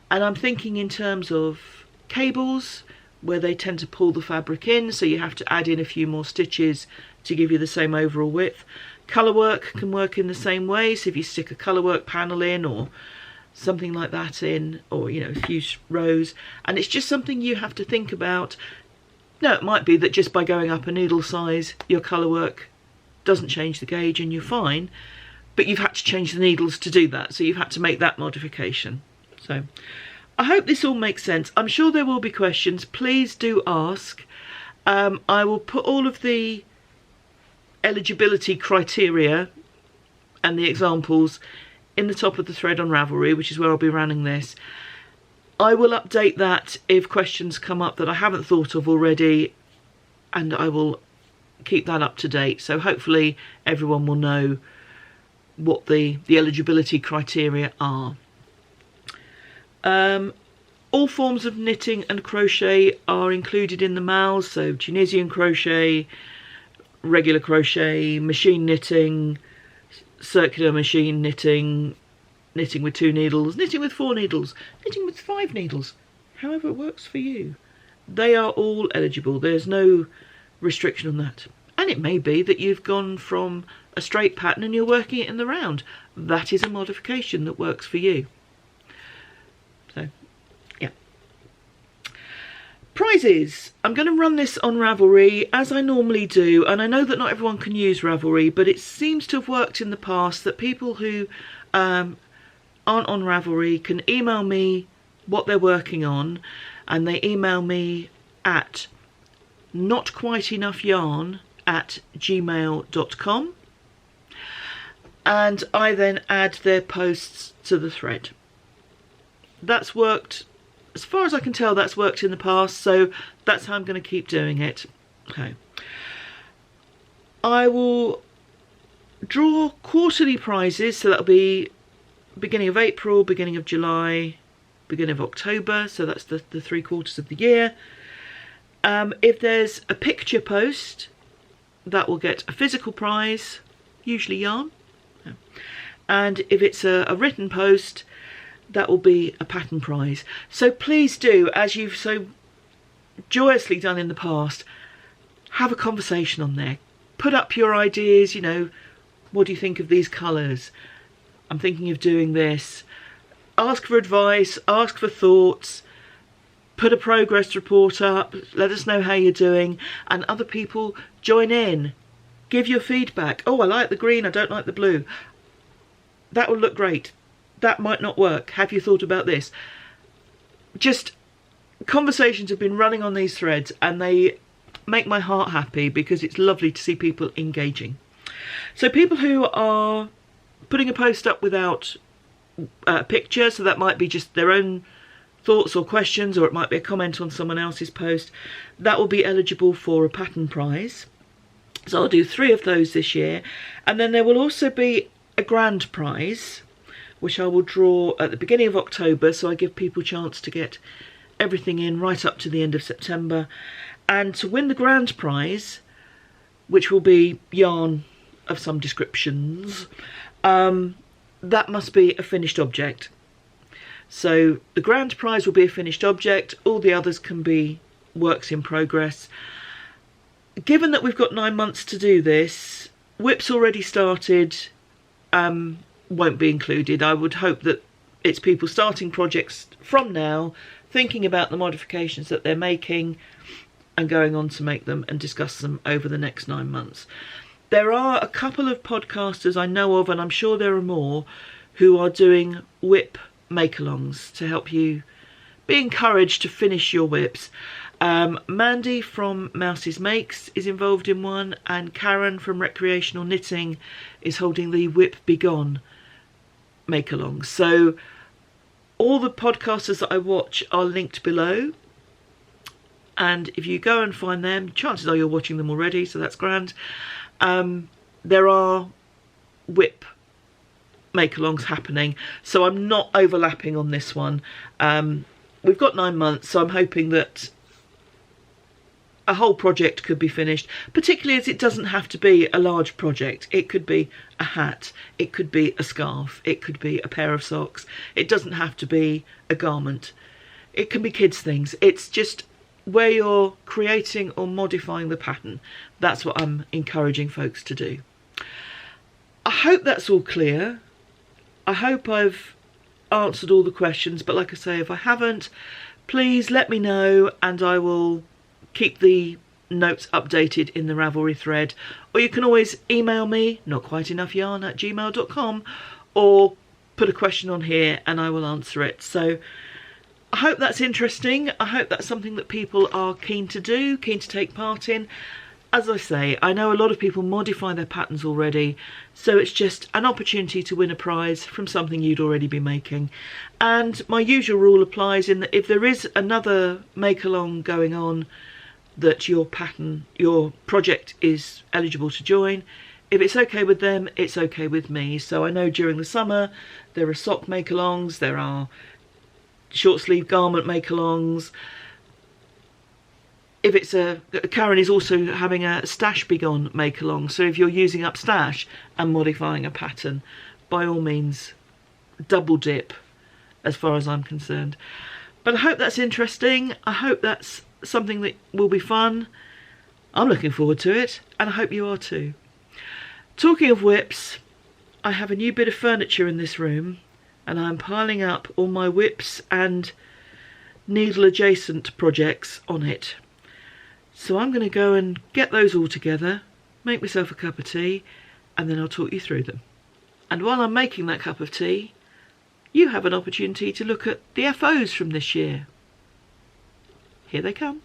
S1: And I'm thinking in terms of cables, where they tend to pull the fabric in, so you have to add in a few more stitches to give you the same overall width. Colour work can work in the same way, so if you stick a colour work panel in or something like that in, or you know, a few rows, and it's just something you have to think about. Now it might be that just by going up a needle size your colour work doesn't change the gauge and you're fine, but you've had to change the needles to do that, so you've had to make that modification. So I hope this all makes sense. I'm sure there will be questions. Please do ask. I will put all of the eligibility criteria and the examples in the top of the thread on Ravelry, which is where I'll be running this. I will update that if questions come up that I haven't thought of already, and I will keep that up to date. So hopefully everyone will know what the eligibility criteria are. All forms of knitting and crochet are included in the MALs, so Tunisian crochet, regular crochet, machine knitting, circular machine knitting, knitting with 2 needles, knitting with 4 needles, knitting with 5 needles, however it works for you. they are all eligible. There's no restriction on that. And it may be that you've gone from a straight pattern and you're working it in the round. That is a modification that works for you. So, yeah. Prizes. I'm going to run this on Ravelry as I normally do, and I know that not everyone can use Ravelry, but it seems to have worked in the past that people who aren't on Ravelry can email me what they're working on, and they email me at notquiteenoughYarn@gmail.com, and I then add their posts to the thread. That's worked, as far as I can tell, that's worked in the past, so that's how I'm going to keep doing it. Okay. I will draw quarterly prizes, so that'll be beginning of April, beginning of July, beginning of October, so that's the 3 quarters of the year. If there's a picture post, that will get a physical prize, usually yarn. And if it's a written post, that will be a pattern prize. So please do, as you've so joyously done in the past, have a conversation on there. Put up your ideas, you know, what do you think of these colours? I'm thinking of doing this. Ask for advice, ask for thoughts, put a progress report up, let us know how you're doing, and other people join in. Give your feedback. Oh, I like the green, I don't like the blue. That will look great. That might not work. Have you thought about this? Just conversations have been running on these threads, and they make my heart happy because it's lovely to see people engaging. So people who are putting a post up without a picture, so that might be just their own thoughts or questions, or it might be a comment on someone else's post, that will be eligible for a pattern prize. So I'll do 3 of those this year, and then there will also be a grand prize, which I will draw at the beginning of October, so I give people a chance to get everything in right up to the end of September. And to win the grand prize, which will be yarn of some descriptions, that must be a finished object. So the grand prize will be a finished object, all the others can be works in progress. Given that we've got 9 months to do this, WIP's already started, won't be included. I would hope that it's people starting projects from now, thinking about the modifications that they're making and going on to make them and discuss them over the next 9 months. There are a couple of podcasters I know of, and I'm sure there are more, who are doing WIP make-alongs to help you be encouraged to finish your WIPs. Mandy from Mouse's Makes is involved in one, and Karen from Recreational Knitting is holding the WIP Begone make-along. So all the podcasters that I watch are linked below, and if you go and find them, chances are you're watching them already, so that's grand. There are WIP make-alongs happening, so I'm not overlapping on this one. We've got 9 months, so I'm hoping that a whole project could be finished, particularly as it doesn't have to be a large project. It could be a hat, it could be a scarf, it could be a pair of socks. It doesn't have to be a garment. It can be kids' things. It's just where you're creating or modifying the pattern. That's what I'm encouraging folks to do. I hope that's all clear. I hope I've answered all the questions, but like I say, if I haven't, please let me know and I will keep the notes updated in the Ravelry thread. Or you can always email me, notquiteenoughYarn@gmail.com, or put a question on here and I will answer it. So I hope that's interesting. I hope that's something that people are keen to do, keen to take part in. As I say, I know a lot of people modify their patterns already, so it's just an opportunity to win a prize from something you'd already be making. And my usual rule applies in that if there is another make-along going on that your project is eligible to join, if it's okay with them, it's okay with me. So I know during the summer there are sock make-alongs, there are short sleeve garment make-alongs. If it's Karen is also having a stash begone make-along, so if you're using up stash and modifying a pattern, by all means double dip as far as I'm concerned. But I hope that's interesting. I hope that's something that will be fun. I'm looking forward to it, and I hope you are too. Talking of whips, I have a new bit of furniture in this room, and I'm piling up all my whips and needle adjacent projects on it. So I'm going to go and get those all together, make myself a cup of tea, and then I'll talk you through them. And while I'm making that cup of tea, you have an opportunity to look at the FOs from this year. Here they come.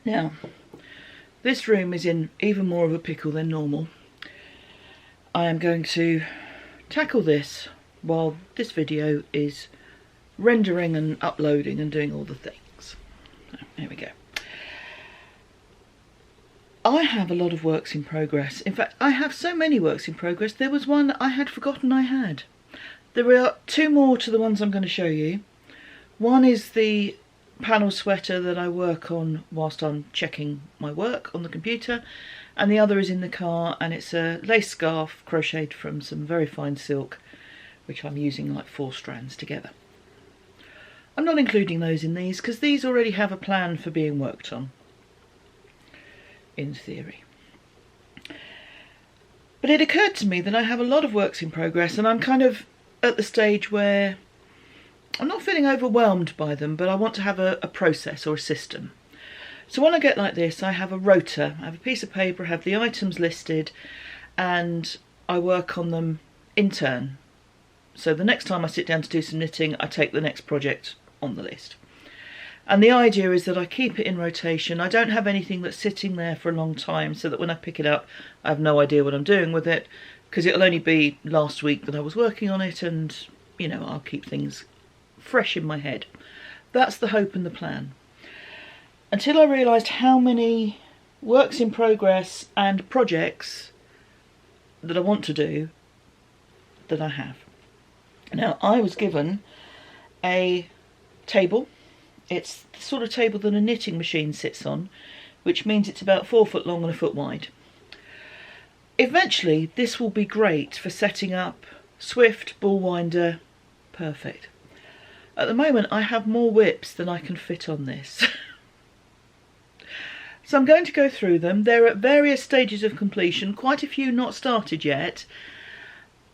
S1: Now, this room is in even more of a pickle than normal. I am going to tackle this while this video is rendering and uploading and doing all the things. So, here we go. I have a lot of works in progress. In fact, I have so many works in progress. There was one I had forgotten I had. There are two more to the ones I'm going to show you. One is the panel sweater that I work on whilst I'm checking my work on the computer, and the other is in the car, and it's a lace scarf crocheted from some very fine silk, which I'm using like 4 strands together. I'm not including those in these because these already have a plan for being worked on, in theory. But it occurred to me that I have a lot of works in progress, and I'm kind of at the stage where I'm not feeling overwhelmed by them, but I want to have a process or a system. So when I get like this, I have a rota. I have a piece of paper, I have the items listed, and I work on them in turn. So the next time I sit down to do some knitting, I take the next project on the list. And the idea is that I keep it in rotation. I don't have anything that's sitting there for a long time, so that when I pick it up, I have no idea what I'm doing with it, because it'll only be last week that I was working on it, and, you know, I'll keep things fresh in my head. That's the hope and the plan. Until I realised how many works in progress and projects that I want to do that I have. Now, I was given a table. It's the sort of table that a knitting machine sits on, which means it's about 4 foot long and 1 foot wide. Eventually, this will be great for setting up swift, ball winder, perfect. At the moment I have more whips than I can fit on this. So I'm going to go through them. They're at various stages of completion, quite a few not started yet,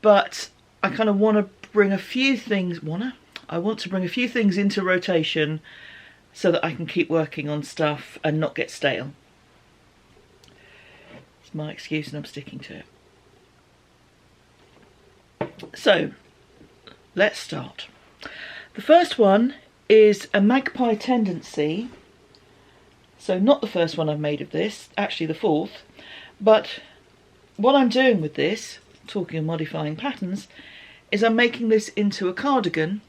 S1: but I kind of want to bring a few things, I want to bring a few things into rotation so that I can keep working on stuff and not get stale. It's my excuse and I'm sticking to it. So, let's start. The first one is a magpie tendency. So not the first one I've made of this, actually the fourth, but what I'm doing with this, talking of modifying patterns, is I'm making this into a cardigan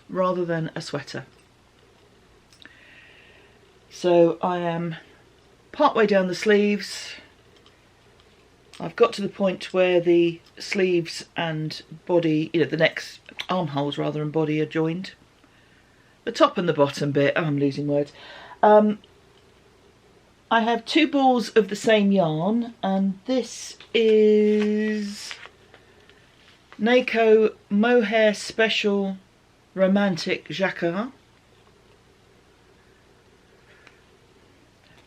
S1: rather than a sweater. So I am partway down the sleeves. I've got to the point where the sleeves and body, the neck's armholes rather and body are joined. The top and the bottom bit, I'm losing words. I have 2 balls of the same yarn, and this is Naco Mohair Special Romantic Jacquard.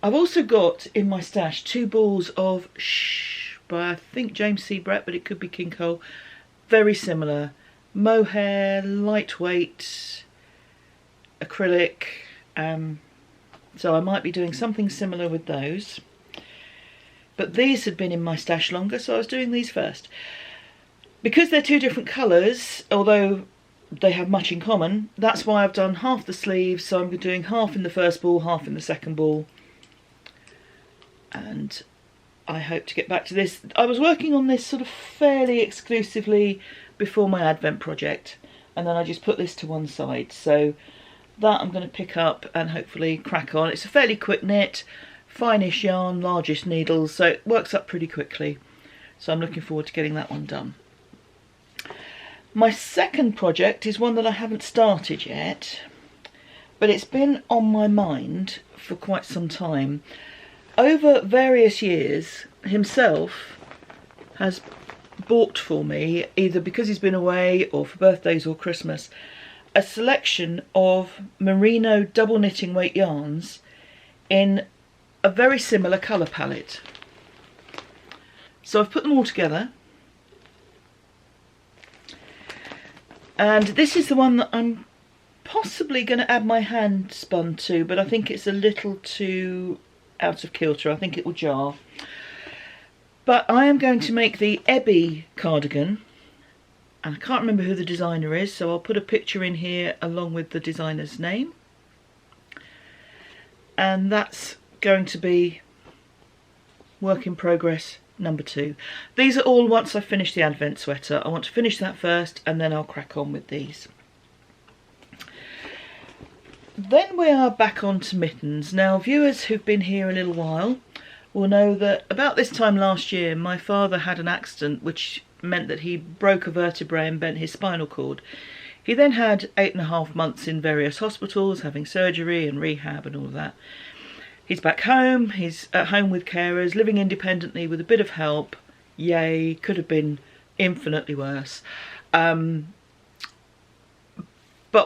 S1: I've also got in my stash 2 balls of by I think James C. Brett, but it could be King Cole. Very similar. Mohair, lightweight, acrylic. So I might be doing something similar with those. But these had been in my stash longer, so I was doing these first. Because they're 2 different colours, although they have much in common, that's why I've done half the sleeves, so I'm doing half in the first ball, half in the second ball. And I hope to get back to this. I was working on this sort of fairly exclusively before my Advent project, and then I just put this to one side. So that I'm going to pick up and hopefully crack on. It's a fairly quick knit, finish yarn, largest needles, so it works up pretty quickly. So I'm looking forward to getting that one done. My second project is one that I haven't started yet, but it's been on my mind for quite some time. Over various years, himself has bought for me, either because he's been away or for birthdays or Christmas, a selection of Merino double knitting weight yarns in a very similar colour palette. So I've put them all together, and this is the one that I'm possibly going to add my hand spun to, but I think it's a little too out of kilter. I think it will jar. But I am going to make the Ebby cardigan, and I can't remember who the designer is, so I'll put a picture in here along with the designer's name. And that's going to be work in progress number 2. These are all once I finish the Advent sweater. I want to finish that first and then I'll crack on with these. Then we are back on to mittens. Now, viewers who've been here a little while will know that about this time last year my father had an accident which meant that he broke a vertebrae and bent his spinal cord. He then had 8.5 months in various hospitals having surgery and rehab and all of that. He's back home, he's at home with carers, living independently with a bit of help. Yay, could have been infinitely worse. But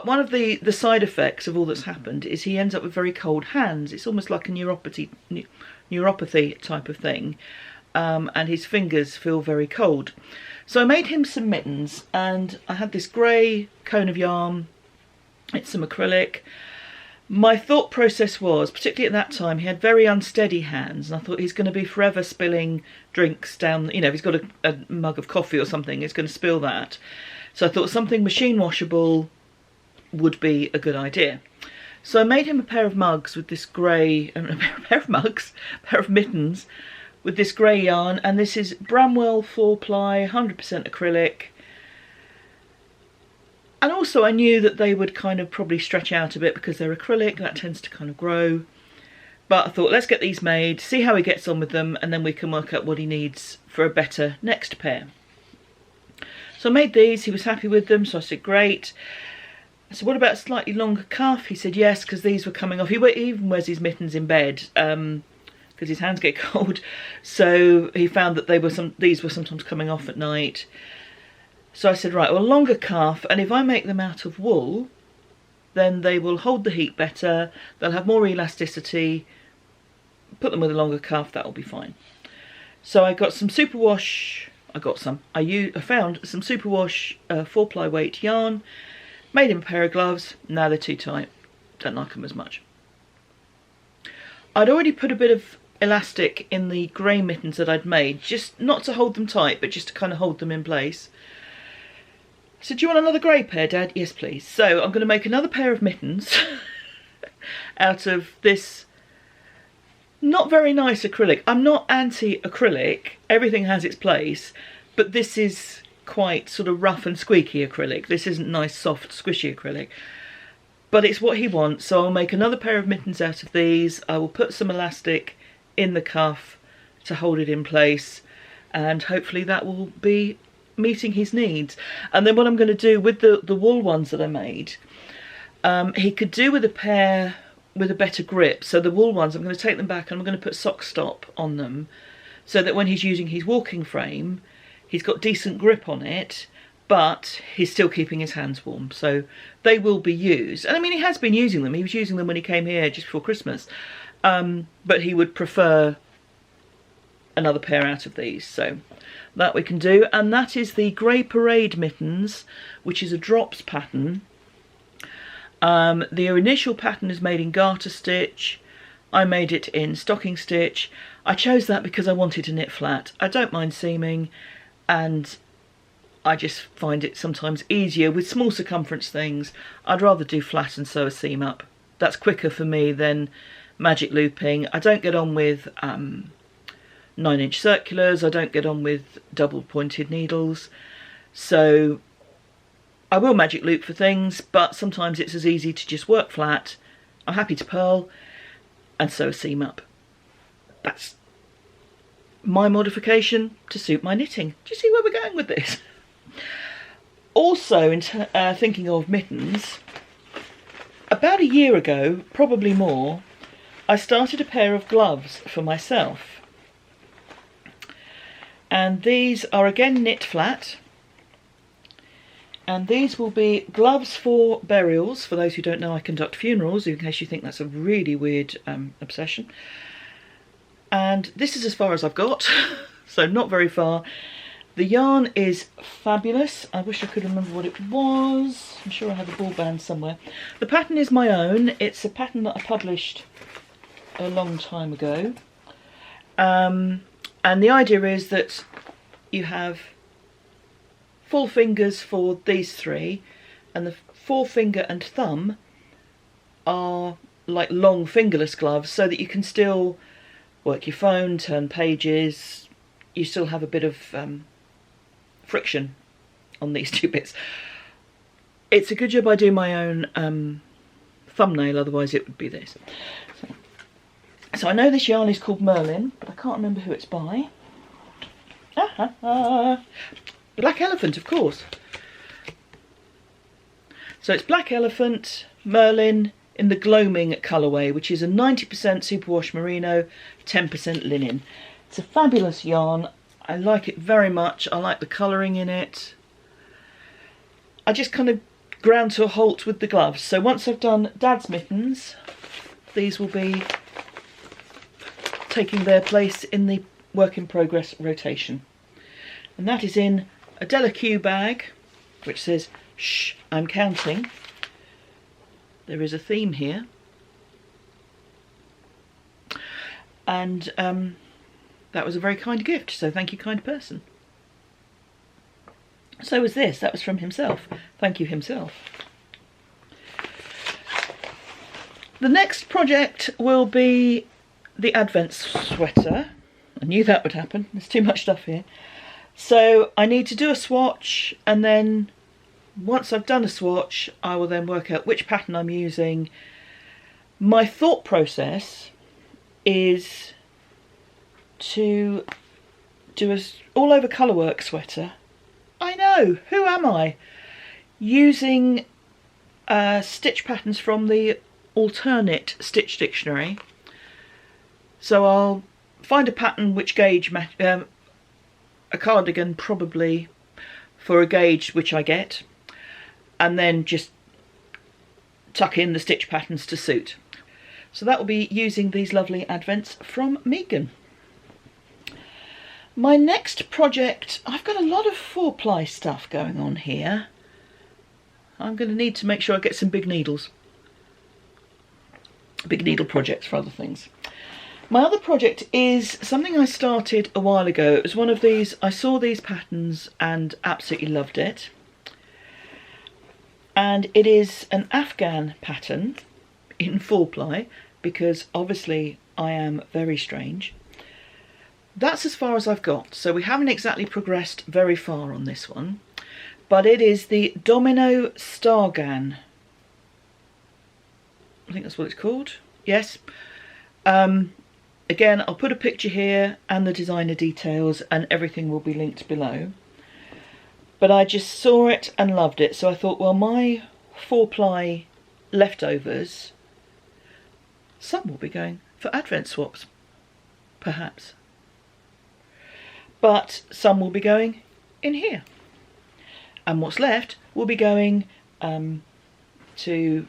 S1: one of the side effects of all that's happened is he ends up with very cold hands. It's almost like a neuropathy type of thing. And his fingers feel very cold. So I made him some mittens, and I had this grey cone of yarn. It's some acrylic. My thought process was, particularly at that time, he had very unsteady hands, and I thought he's going to be forever spilling drinks down, if he's got a mug of coffee or something, he's going to spill that. So I thought something machine washable would be a good idea. So I made him a pair of mugs with this grey, a pair of mittens with this grey yarn, and this is Bramwell 4-ply, 100% acrylic. And also I knew that they would kind of probably stretch out a bit because they're acrylic, that tends to kind of grow. But I thought, let's get these made, see how he gets on with them, and then we can work out what he needs for a better next pair. So I made these, he was happy with them, so I said, great. I said, what about a slightly longer cuff? He said, yes, because these were coming off. He even wears his mittens in bed, because his hands get cold. So he found that these were sometimes coming off at night. So I said, right, well, longer cuff, and if I make them out of wool, then they will hold the heat better, they'll have more elasticity. Put them with a longer cuff, that will be fine. So I got some superwash, I found some superwash 4-ply weight yarn, made him a pair of gloves. Now they're too tight, don't like them as much. I'd already put a bit of elastic in the grey mittens that I'd made, just not to hold them tight, but just to kind of hold them in place. I said, do you want another grey pair, Dad? Yes, please. So I'm going to make another pair of mittens out of this not very nice acrylic. I'm not anti-acrylic, everything has its place, but this is quite sort of rough and squeaky acrylic. This isn't nice, soft, squishy acrylic. But it's what he wants, so I'll make another pair of mittens out of these. I will put some elastic in the cuff to hold it in place, and hopefully that will be meeting his needs. And then what I'm going to do with the wool ones that I made, he could do with a pair with a better grip. So the wool ones, I'm going to take them back and I'm going to put sock stop on them, so that when he's using his walking frame, he's got decent grip on it, but he's still keeping his hands warm. So they will be used. And I mean, he has been using them. He was using them when he came here just before Christmas. But he would prefer another pair out of these. So that we can do. And that is the Grey Parade mittens, which is a drops pattern. The initial pattern is made in garter stitch. I made it in stocking stitch. I chose that because I wanted to knit flat. I don't mind seaming, and I just find it sometimes easier with small circumference things. I'd rather do flat and sew a seam up. That's quicker for me than magic looping. I don't get on with 9-inch circulars. I don't get on with double pointed needles. So I will magic loop for things, but sometimes it's as easy to just work flat. I'm happy to purl and sew a seam up. That's my modification to suit my knitting. Do you see where we're going with this? Also, thinking of mittens, about a year ago, probably more, I started a pair of gloves for myself. And these are again knit flat. And these will be gloves for burials. For those who don't know, I conduct funerals, in case you think that's a really weird obsession. And this is as far as I've got, so not very far. The yarn is fabulous. I wish I could remember what it was. I'm sure I have a ball band somewhere. The pattern is my own. It's a pattern that I published a long time ago. And the idea is that you have full fingers for these three, and the forefinger and thumb are like long fingerless gloves, so that you can still work your phone, turn pages. You still have a bit of friction on these two bits. It's a good job I do my own thumbnail, otherwise it would be this. So I know this yarn is called Merlin, but I can't remember who it's by. Black Elephant, of course. So it's Black Elephant, Merlin, in the gloaming colourway, which is a 90% superwash merino, 10% linen. It's a fabulous yarn. I like it very much. I like the colouring in it. I just kind of ground to a halt with the gloves. So once I've done Dad's mittens, these will be taking their place in the work in progress rotation. And that is in a Delaque bag, which says, shh, I'm counting. There is a theme here. And that was a very kind gift, so thank you, kind person. So was this. That was from himself. Thank you, himself. The next project will be the Advent sweater. I knew that would happen. There's too much stuff here. So I need to do a swatch, and then once I've done a swatch, I will then work out which pattern I'm using. My thought process is to do a all-over colourwork sweater. I know, who am I? Using stitch patterns from the Alternate Stitch Dictionary. So I'll find a pattern which gauge a cardigan probably for a gauge which I get, and then just tuck in the stitch patterns to suit. So that will be using these lovely advents from Megan. My next project, I've got a lot of 4-ply stuff going on here. I'm going to need to make sure I get some big needles. Big needle projects for other things. My other project is something I started a while ago. It was one of these, I saw these patterns and absolutely loved it. And it is an Afghan pattern in 4-ply, because obviously I am very strange. That's as far as I've got, so we haven't exactly progressed very far on this one, but it is the Domino Stargan. I think that's what it's called. Yes. Again, I'll put a picture here and the designer details, and everything will be linked below. But I just saw it and loved it, so I thought, well, my 4-ply leftovers, some will be going for advent swaps, perhaps. But some will be going in here. And what's left will be going to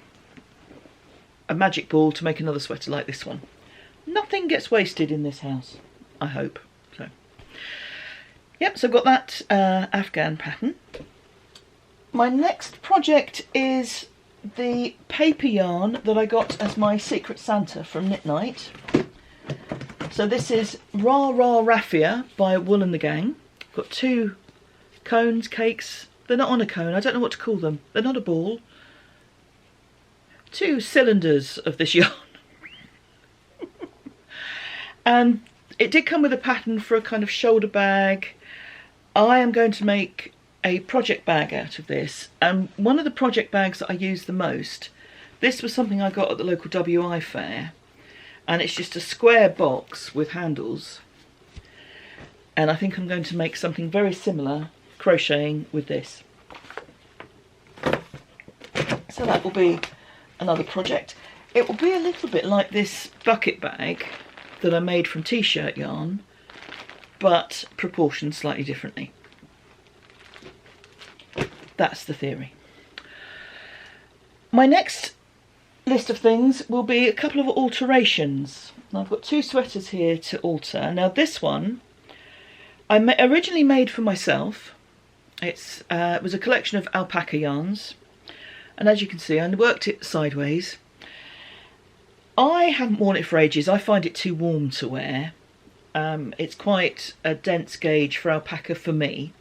S1: a magic ball to make another sweater like this one. Nothing gets wasted in this house, I hope. So, yep, so I've got that Afghan pattern. My next project is the paper yarn that I got as my Secret Santa from Knit Night. So this is Rah Rah Raffia by Wool and the Gang. Got 2 cones, cakes. They're not on a cone, I don't know what to call them. They're not a ball. 2 cylinders of this yarn. And it did come with a pattern for a kind of shoulder bag. I am going to make a project bag out of this. And one of the project bags that I use the most, this was something I got at the local WI fair. And it's just a square box with handles. And I think I'm going to make something very similar, crocheting with this. So that will be another project. It will be a little bit like this bucket bag that I made from t-shirt yarn, but proportioned slightly differently. That's the theory. My next list of things will be a couple of alterations. I've got 2 sweaters here to alter. Now this one I originally made for myself. It was a collection of alpaca yarns, and as you can see I worked it sideways. I haven't worn it for ages. I find it too warm to wear. It's quite a dense gauge for alpaca for me.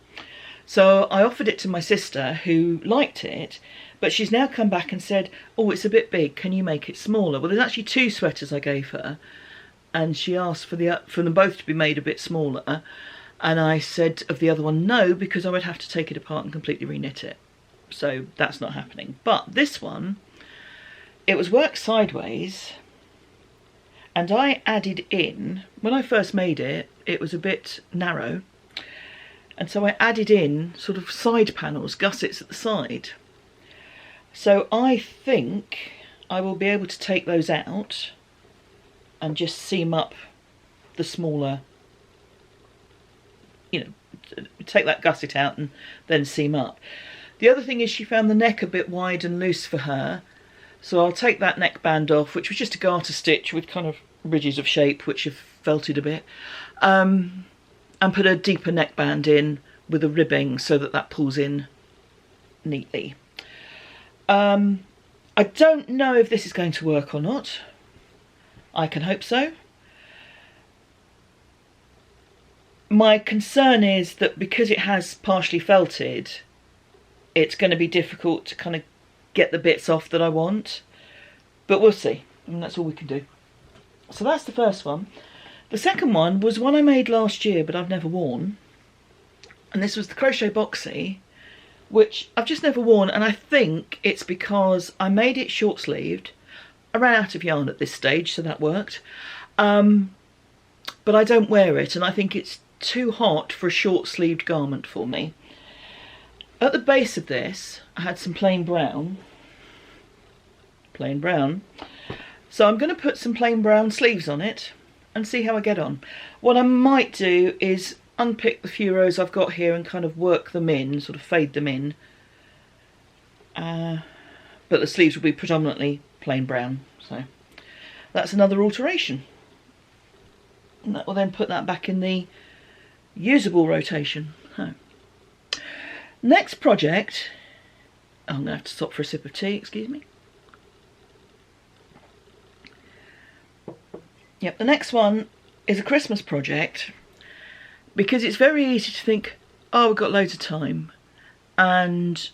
S1: So I offered it to my sister, who liked it, but she's now come back and said, oh, it's a bit big, can you make it smaller? Well, there's actually 2 sweaters I gave her, and she asked for them both to be made a bit smaller, and I said of the other one no, because I would have to take it apart and completely reknit it. So that's not happening. But this one, it was worked sideways, and I added in, when I first made it, it was a bit narrow, and so I added in sort of side panels, gussets at the side. So I think I will be able to take those out and just seam up the smaller, you know, take that gusset out and then seam up. The other thing is she found the neck a bit wide and loose for her, so I'll take that neckband off, which was just a garter stitch with kind of ridges of shape which have felted a bit, and put a deeper neckband in with a ribbing so that that pulls in neatly. I don't know if this is going to work or not. I can hope so. My concern is that because it has partially felted, it's going to be difficult to kind of get the bits off that I want, but we'll see. I mean, that's all we can do. So that's the first one. The second one was one I made last year but I've never worn, and this was the Crochet Boxy, which I've just never worn, and I think it's because I made it short sleeved. I ran out of yarn at this stage, so that worked, but I don't wear it, and I think it's too hot for a short sleeved garment for me. At the base of this I had some plain brown, so I'm going to put some plain brown sleeves on it and see how I get on. What I might do is unpick the few rows I've got here and kind of work them in, sort of fade them in. But the sleeves will be predominantly plain brown, so that's another alteration. And that will then put that back in the usable rotation. So, next project, I'm going to have to stop for a sip of tea, excuse me. Yep, the next one is a Christmas project, because it's very easy to think, oh, we've got loads of time, and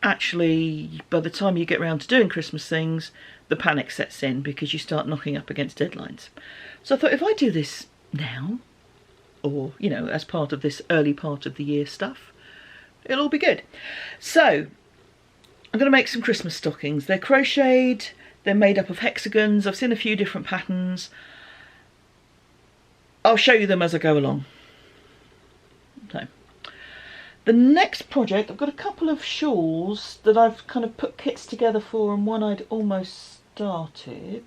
S1: actually by the time you get around to doing Christmas things, the panic sets in because you start knocking up against deadlines. So I thought, if I do this now, or, you know, as part of this early part of the year stuff, it'll all be good. So I'm going to make some Christmas stockings. They're crocheted, they're made up of hexagons. I've seen a few different patterns. I'll show you them as I go along. So, the next project, I've got a couple of shawls that I've kind of put kits together for, and one I'd almost started.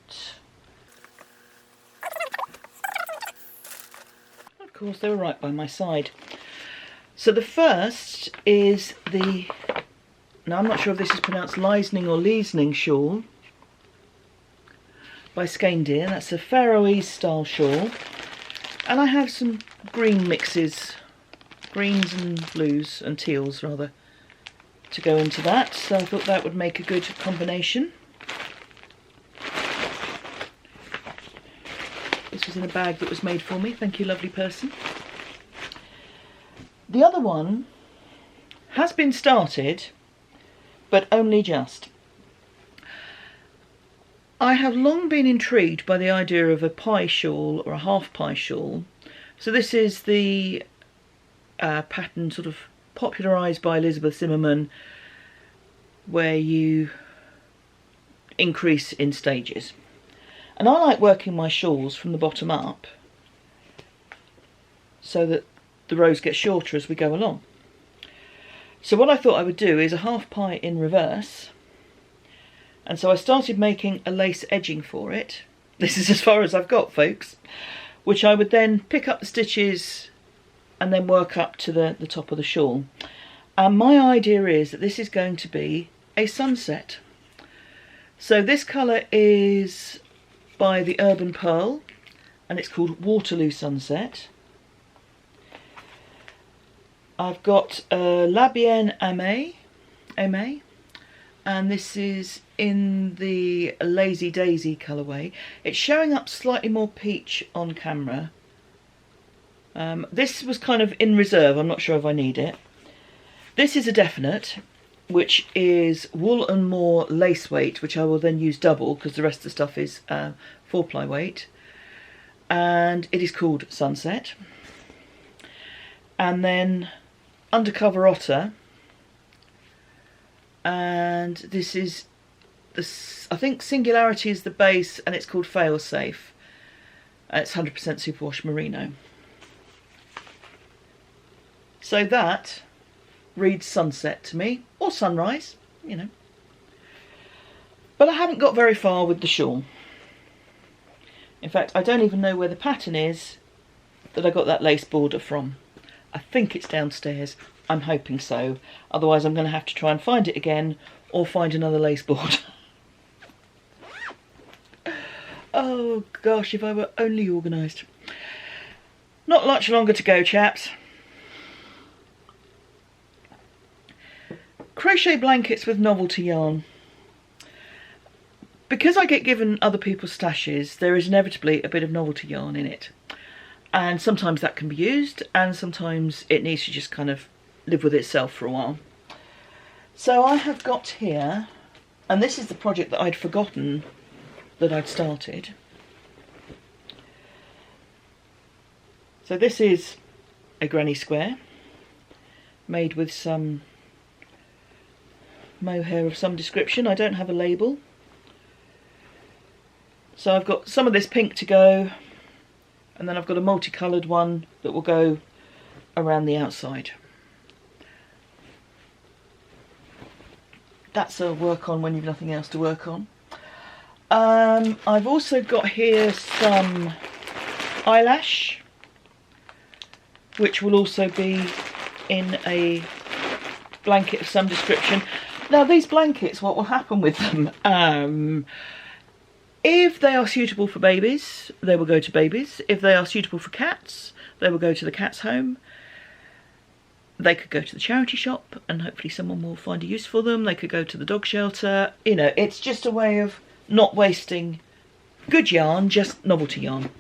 S1: Of course, they were right by my side. So the first is the, now I'm not sure if this is pronounced Leisning or Leisning shawl by Skeindeer. That's a Faroese style shawl. And I have some green mixes, greens and blues and teals rather, to go into that. So I thought that would make a good combination. This was in a bag that was made for me. Thank you, lovely person. The other one has been started, but only just. I have long been intrigued by the idea of a pie shawl or a half pie shawl. So this is the pattern sort of popularised by Elizabeth Zimmerman, where you increase in stages. And I like working my shawls from the bottom up so that the rows get shorter as we go along. So what I thought I would do is a half pie in reverse. And so I started making a lace edging for it. This is as far as I've got, folks. Which I would then pick up the stitches and then work up to the top of the shawl. And my idea is that this is going to be a sunset. So this colour is by the Urban Pearl, and it's called Waterloo Sunset. I've got Lapin Aimé, and this is in the Lazy Daisy colourway. It's showing up slightly more peach on camera. This was kind of in reserve, I'm not sure if I need it. This is a definite, which is wool and more lace weight, which I will then use double because the rest of the stuff is 4-ply weight. And it is called Sunset. And then Undercover Otter. And this is, I think Singularity is the base, and it's called Failsafe. And it's 100% superwash merino. So that reads sunset to me, or sunrise, you know. But I haven't got very far with the shawl. In fact, I don't even know where the pattern is that I got that lace border from. I think it's downstairs. I'm hoping so. Otherwise I'm going to have to try and find it again, or find another lace border. Oh gosh, if I were only organised. Not much longer to go, chaps. Crochet blankets with novelty yarn. Because I get given other people's stashes, there is inevitably a bit of novelty yarn in it. And sometimes that can be used, and sometimes it needs to just kind of live with itself for a while. So I have got here, and this is the project that I'd forgotten that I'd started. So this is a granny square made with some mohair of some description. I don't have a label. So I've got some of this pink to go, and then I've got a multicoloured one that will go around the outside. That's a work on when you've nothing else to work on. I've also got here some eyelash. which will also be in a blanket of some description. Now these blankets, what will happen with them, if they are suitable for babies, they will go to babies. If they are suitable for cats, they will go to the cat's home. They could go to the charity shop and hopefully someone will find a use for them. They could go to the dog shelter. You know, it's just a way of not wasting good yarn, just novelty yarn.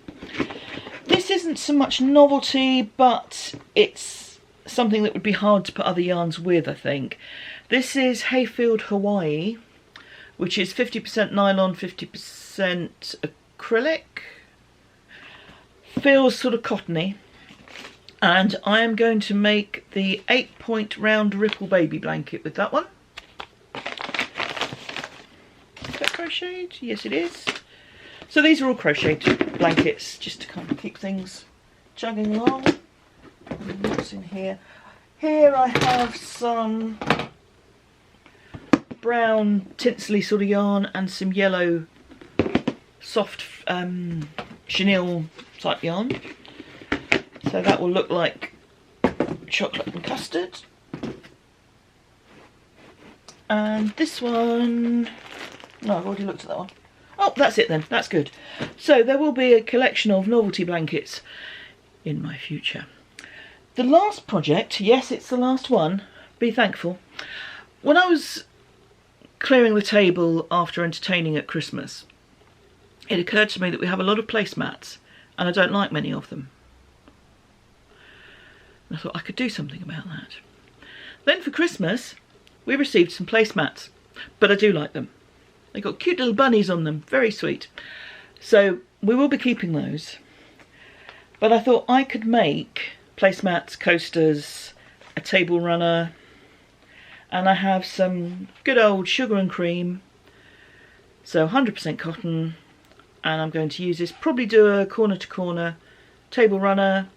S1: This isn't so much novelty, but it's something that would be hard to put other yarns with, I think. This is Hayfield Hawaii, which is 50% nylon, 50% acrylic. Feels sort of cottony. And I am going to make the 8-point round ripple baby blanket with that one. Is that crocheted? Yes, it is. So these are all crocheted blankets, just to kind of keep things chugging along. What's in here? Here I have some brown tinsely sort of yarn and some yellow soft chenille type yarn. So that will look like chocolate and custard. And this one, no, I've already looked at that one. Oh, that's it then, that's good. So there will be a collection of novelty blankets in my future. The last project, yes, it's the last one, be thankful. When I was clearing the table after entertaining at Christmas, it occurred to me that we have a lot of placemats and I don't like many of them. I thought I could do something about that. Then for Christmas, we received some placemats, but I do like them. They got cute little bunnies on them, very sweet. So we will be keeping those. But I thought I could make placemats, coasters, a table runner, and I have some good old sugar and cream. So 100% cotton, and I'm going to use this, probably do a corner to corner table runner,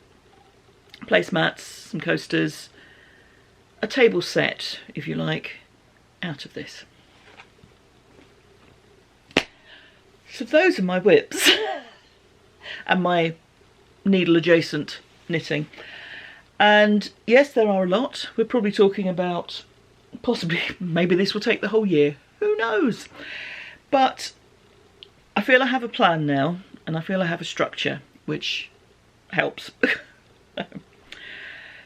S1: placemats, some coasters, a table set, if you like, out of this. So those are my whips and my needle adjacent knitting. And yes, there are a lot. We're probably talking about possibly, maybe this will take the whole year. Who knows? But I feel I have a plan now and I feel I have a structure, which helps.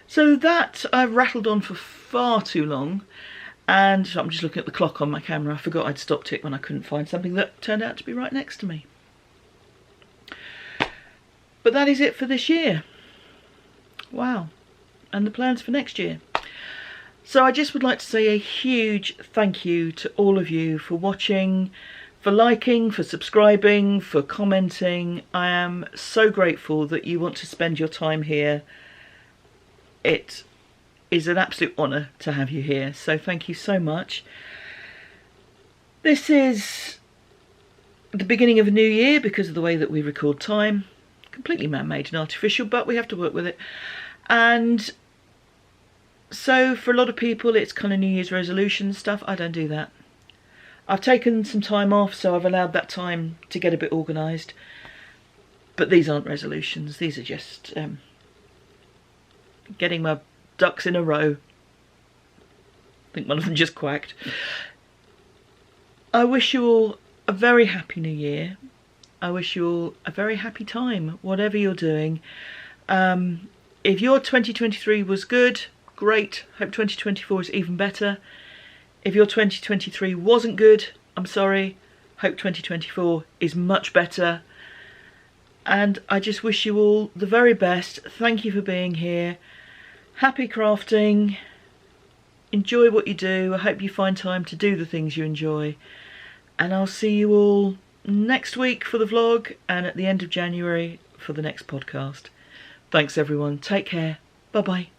S1: So that I've rattled on for far too long, and I'm just looking at the clock on my camera. I forgot I'd stopped it when I couldn't find something that turned out to be right next to me. But that is it for this year. Wow. And the plans for next year. So I just would like to say a huge thank you to all of you for watching, for liking, for subscribing, for commenting. I am so grateful that you want to spend your time here. It is an absolute honour to have you here, so thank you so much. This is the beginning of a new year because of the way that we record time. Completely man-made and artificial, but we have to work with it. And so for a lot of people it's kind of New Year's resolution stuff. I don't do that. I've taken some time off, so I've allowed that time to get a bit organised. But these aren't resolutions, these are just getting my ducks in a row. I think one of them just quacked. I wish you all a very happy new year. I wish you all a very happy time, whatever you're doing. If your 2023 was good, great. Hope 2024 is even better. If your 2023 wasn't good, I'm sorry. Hope 2024 is much better. And I just wish you all the very best. Thank you for being here. Happy crafting. Enjoy what you do. I hope you find time to do the things you enjoy. And I'll see you all next week for the vlog and at the end of January for the next podcast. Thanks everyone. Take care. Bye bye.